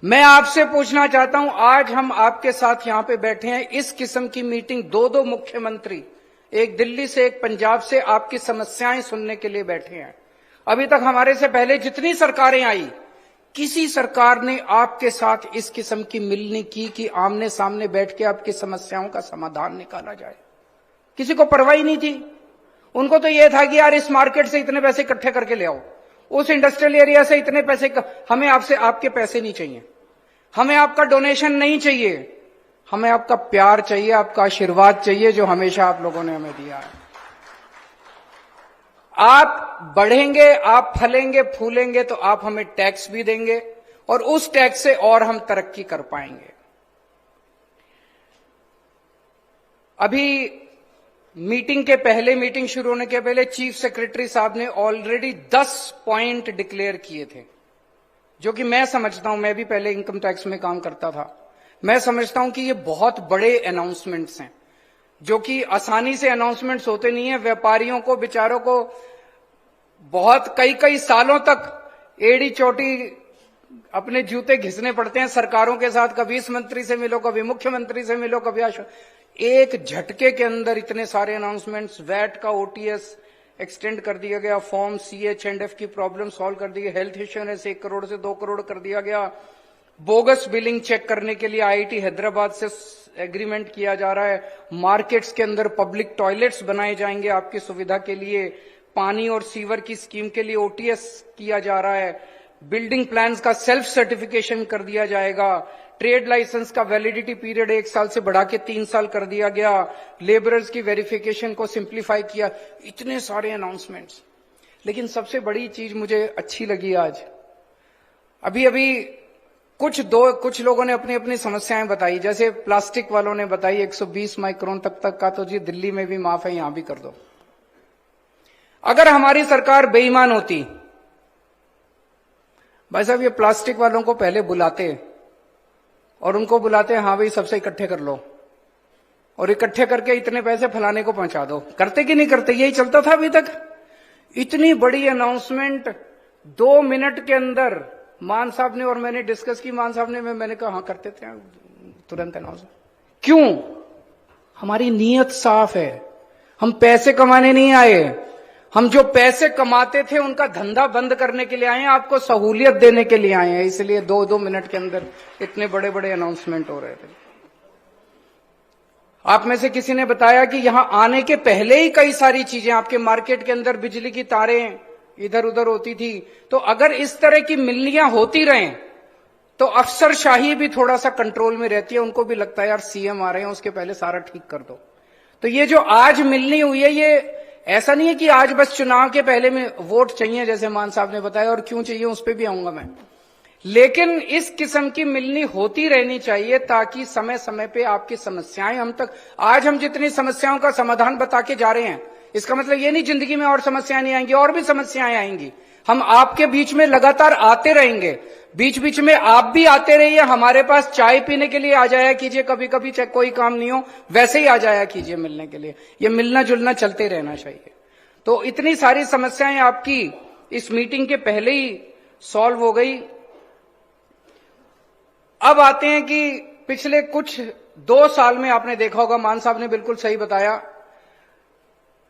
मैं आपसे पूछना चाहता हूं, आज हम आपके साथ यहां पे बैठे हैं, इस किस्म की मीटिंग 2 मुख्यमंत्री, एक दिल्ली से एक पंजाब से, आपकी समस्याएं सुनने के लिए बैठे हैं। अभी तक हमारे से पहले जितनी सरकारें आई, किसी सरकार ने आपके साथ इस किस्म की मिलनी की कि आमने सामने बैठ के आपकी समस्याओं का समाधान निकाला जाए। किसी को परवाह नहीं थी। उनको तो यह था कि यार इस मार्केट से इतने पैसे इकट्ठे करके ले आओ, उस इंडस्ट्रियल एरिया से इतने पैसे, हमें आपसे आपके पैसे नहीं चाहिए, हमें आपका डोनेशन नहीं चाहिए, हमें आपका प्यार चाहिए, आपका आशीर्वाद चाहिए जो हमेशा आप लोगों ने हमें दिया है। आप बढ़ेंगे, आप फलेंगे फूलेंगे तो आप हमें टैक्स भी देंगे और उस टैक्स से और हम तरक्की कर पाएंगे। अभी मीटिंग के पहले, मीटिंग शुरू होने के पहले चीफ सेक्रेटरी साहब ने ऑलरेडी 10 पॉइंट डिक्लेयर किए थे, जो कि मैं समझता हूं, मैं भी पहले इनकम टैक्स में काम करता था, मैं समझता हूं कि ये बहुत बड़े अनाउंसमेंट्स हैं, जो कि आसानी से अनाउंसमेंट्स होते नहीं है। व्यापारियों को, बेचारों को बहुत कई सालों तक एड़ी चोटी अपने जूते घिसने पड़ते हैं सरकारों के साथ। कभी इस मंत्री से मिलो, कभी मुख्यमंत्री से मिलो, कभी एक झटके के अंदर इतने सारे अनाउंसमेंट्स। वैट का ओटीएस एक्सटेंड कर दिया गया, फॉर्म CH&F की प्रॉब्लम सॉल्व कर दी गई, हेल्थ इंश्योरेंस 1 करोड़ से 2 करोड़ कर दिया गया, बोगस बिलिंग चेक करने के लिए IIT हैदराबाद से एग्रीमेंट किया जा रहा है, मार्केट्स के अंदर पब्लिक टॉयलेट्स बनाए जाएंगे आपकी सुविधा के लिए, पानी और सीवर की स्कीम के लिए OTS किया जा रहा है, बिल्डिंग प्लान्स का सेल्फ सर्टिफिकेशन कर दिया जाएगा, ट्रेड लाइसेंस का वैलिडिटी पीरियड 1 साल से बढ़ा के 3 साल कर दिया गया, लेबरर्स की वेरिफिकेशन को सिंप्लीफाई किया, इतने सारे अनाउंसमेंट्स। लेकिन सबसे बड़ी चीज मुझे अच्छी लगी आज, अभी अभी कुछ लोगों ने अपनी अपनी समस्याएं बताई, जैसे प्लास्टिक वालों ने बताई 120 माइक्रोन तक का, तो जी दिल्ली में भी माफ है, यहां भी कर दो। अगर हमारी सरकार बेईमान होती, भाई साहब ये प्लास्टिक वालों को पहले बुलाते और उनको बुलाते, हाँ भाई सबसे इकट्ठे कर लो और इकट्ठे करके इतने पैसे फलाने को पहुंचा दो, करते कि नहीं करते? यही चलता था अभी तक। इतनी बड़ी अनाउंसमेंट 2 मिनट के अंदर मान साहब ने और मैंने डिस्कस की, मान साहब ने, मैंने कहा हाँ करते थे तुरंत अनाउंस। क्यों? हमारी नीयत साफ है, हम पैसे कमाने नहीं आए, हम जो पैसे कमाते थे उनका धंधा बंद करने के लिए आए हैं, आपको सहूलियत देने के लिए आए हैं। इसलिए 2-2 मिनट के अंदर इतने बड़े बड़े अनाउंसमेंट हो रहे थे। आप में से किसी ने बताया कि यहां आने के पहले ही कई सारी चीजें आपके मार्केट के अंदर बिजली की तारें इधर उधर होती थी। तो अगर इस तरह की मिलनियां होती रहें तो अफसरशाही भी थोड़ा सा कंट्रोल में रहती है, उनको भी लगता है यार सीएम आ रहे हैं, उसके पहले सारा ठीक कर दो। तो ये जो आज मिलनी हुई है, ये ऐसा नहीं है कि आज बस चुनाव के पहले में वोट चाहिए, जैसे मान साहब ने बताया, और क्यों चाहिए उस पर भी आऊंगा मैं। लेकिन इस किस्म की मिलनी होती रहनी चाहिए ताकि समय समय पे आपकी समस्याएं हम तक, आज हम जितनी समस्याओं का समाधान बता के जा रहे हैं, इसका मतलब ये नहीं जिंदगी में और समस्याएं नहीं आएंगी, और भी समस्याएं आएंगी। हम आपके बीच में लगातार आते रहेंगे, बीच बीच में आप भी आते रहिए, हमारे पास चाय पीने के लिए आ जाया कीजिए, कभी कभी चाहे कोई काम नहीं हो वैसे ही आ जाया कीजिए मिलने के लिए। ये मिलना जुलना चलते रहना चाहिए। तो इतनी सारी समस्याएं आपकी इस मीटिंग के पहले ही सॉल्व हो गई। अब आते हैं कि पिछले कुछ 2 साल में आपने देखा होगा, मान साहब ने बिल्कुल सही बताया,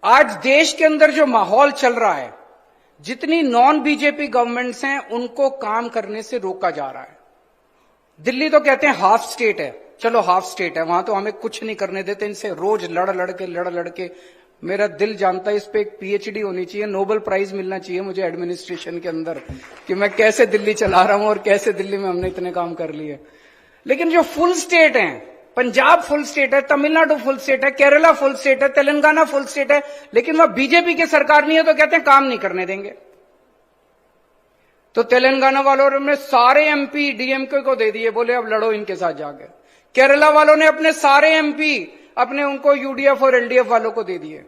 आज देश के अंदर जो माहौल चल रहा है, जितनी नॉन बीजेपी गवर्नमेंट्स हैं उनको काम करने से रोका जा रहा है। दिल्ली तो कहते हैं हाफ स्टेट है, चलो हाफ स्टेट है, वहां तो हमें कुछ नहीं करने देते, इनसे रोज लड़ के मेरा दिल जानता है इस पे एक पीएचडी होनी चाहिए, नोबेल प्राइज मिलना चाहिए मुझे एडमिनिस्ट्रेशन के अंदर, कि मैं कैसे दिल्ली चला रहा हूं और कैसे दिल्ली में हमने इतने काम कर लिए। लेकिन जो फुल स्टेट है, पंजाब फुल स्टेट है, तमिलनाडु फुल स्टेट है, केरला फुल स्टेट है, तेलंगाना फुल स्टेट है, लेकिन वह बीजेपी की सरकार नहीं है तो कहते हैं काम नहीं करने देंगे। तो तेलंगाना वालों ने सारे एमपी डीएमके को दे दिए, बोले अब लड़ो इनके साथ जाके। केरला वालों ने अपने सारे एमपी अपने उनको यूडीएफ और एलडीएफ वालों को दे दिए।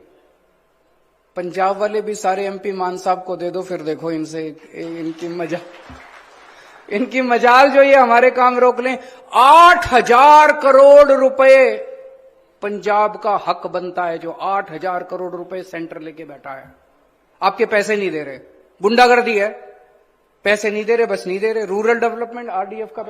पंजाब वाले भी सारे एमपी मान साहब को दे दो, फिर देखो इनसे इनकी मजाल जो ये हमारे काम रोक लें। 8,000 करोड़ रुपए पंजाब का हक बनता है, जो 8,000 करोड़ रुपए सेंटर लेके बैठा है। आपके पैसे नहीं दे रहे, गुंडागर्दी है, पैसे नहीं दे रहे, बस नहीं दे रहे। रूरल डेवलपमेंट आरडीएफ का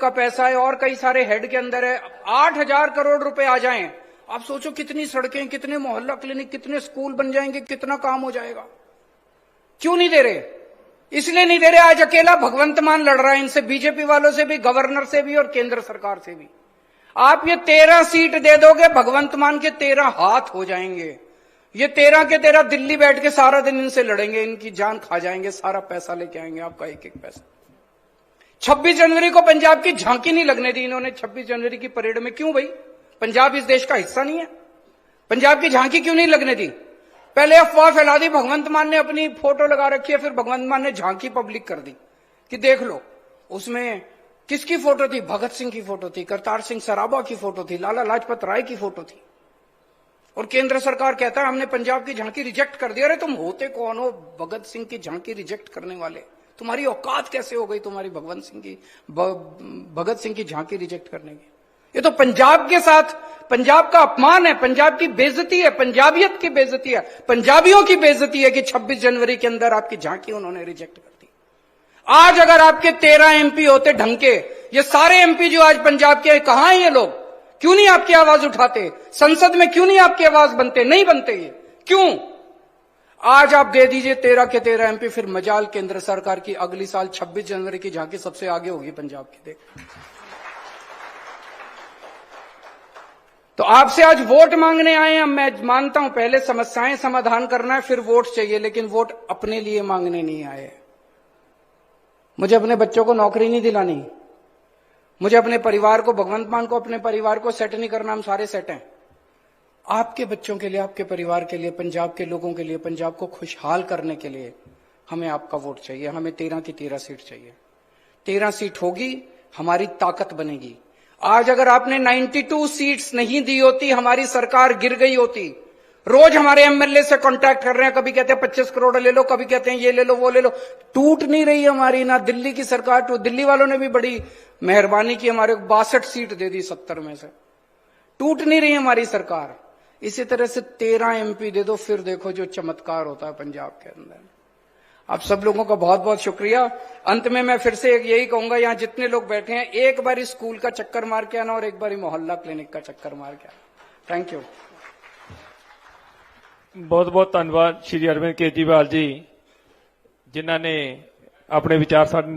पैसा है और कई सारे हेड के अंदर है। 8,000 करोड़ रुपए आ जाएं, आप सोचो कितनी सड़कें, कितने मोहल्ला क्लिनिक, कितने स्कूल बन जाएंगे, कितना काम हो जाएगा। क्यों नहीं दे रहे? इसलिए नहीं दे रहे, आज अकेला भगवंत मान लड़ रहा है इनसे, बीजेपी वालों से भी, गवर्नर से भी और केंद्र सरकार से भी। आप ये 13 सीट दे दोगे, भगवंत मान के 13 हाथ हो जाएंगे। ये 13 के 13 दिल्ली बैठ के सारा दिन इनसे लड़ेंगे, इनकी जान खा जाएंगे, सारा पैसा लेके आएंगे, आपका एक एक पैसा। 26 जनवरी को पंजाब की झांकी नहीं लगने दी इन्होंने, 26 जनवरी की परेड में। क्यों भाई? पंजाब इस देश का हिस्सा नहीं है? पंजाब की झांकी क्यों नहीं लगने दी? पहले अफवाह फैला दी, भगवंत मान ने अपनी फोटो लगा रखी है, फिर भगवंत मान ने झांकी पब्लिक कर दी कि देख लो। उसमें किसकी फोटो थी? भगत सिंह की फोटो थी, करतार सिंह सराबा की फोटो थी, लाला लाजपत राय की फोटो थी। और केंद्र सरकार कहता है हमने पंजाब की झांकी रिजेक्ट कर दिया। अरे तुम होते कौन हो भगत सिंह की झांकी रिजेक्ट करने वाले? तुम्हारी औकात कैसे हो गई तुम्हारी भगत सिंह की झांकी रिजेक्ट करने की? ये तो पंजाब के साथ पंजाब का अपमान है, पंजाब की बेइज्जती है, पंजाबियत की बेइज्जती है, पंजाबियों की बेइज्जती है कि 26 जनवरी के अंदर आपकी झांकी उन्होंने रिजेक्ट कर दी। आज अगर आपके 13 एमपी होते ढंग के, ये सारे एमपी जो आज पंजाब के, कहां हैं ये लोग? क्यों नहीं आपकी आवाज उठाते? संसद में क्यों नहीं आपकी आवाज बनते? नहीं बनते ये क्यों? आज आप दे दीजिए 13 के 13 एमपी, फिर मजाल केंद्र सरकार की अगली साल 26 जनवरी की झांकी सबसे आगे होगी पंजाब की। देख, तो आपसे आज वोट मांगने आए हैं। मैं मानता हूं पहले समस्याएं समाधान करना है, फिर वोट चाहिए, लेकिन वोट अपने लिए मांगने नहीं आए। मुझे अपने बच्चों को नौकरी नहीं दिलानी, मुझे अपने परिवार को, भगवंत मान को अपने परिवार को सेट नहीं करना, हम सारे सेट हैं। आपके बच्चों के लिए, आपके परिवार के लिए, पंजाब के लोगों के लिए, पंजाब को खुशहाल करने के लिए हमें आपका वोट चाहिए। हमें 13 की 13 सीट चाहिए। 13 सीट होगी, हमारी ताकत बनेगी। आज अगर आपने 92 सीट्स नहीं दी होती, हमारी सरकार गिर गई होती। रोज हमारे एमएलए से कांटेक्ट कर रहे हैं, कभी कहते हैं 25 करोड़ ले लो, कभी कहते हैं ये ले लो वो ले लो। टूट नहीं रही हमारी, ना दिल्ली की सरकार टूट। दिल्ली वालों ने भी बड़ी मेहरबानी की, हमारे को 62 सीट दे दी 70 में से। टूट नहीं रही हमारी सरकार। इसी तरह से 13 एमपी दे दो, फिर देखो जो चमत्कार होता है पंजाब के अंदर। आप सब लोगों का बहुत बहुत शुक्रिया। अंत में मैं फिर से यही कहूंगा, यहां जितने लोग बैठे हैं, एक बार स्कूल का चक्कर मार के आना और एक बार मोहल्ला क्लिनिक का चक्कर मार के आना। Thank you. बहुत बहुत धन्यवाद श्री अरविंद केजरीवाल जी, जिन्होंने अपने विचार साडे नाल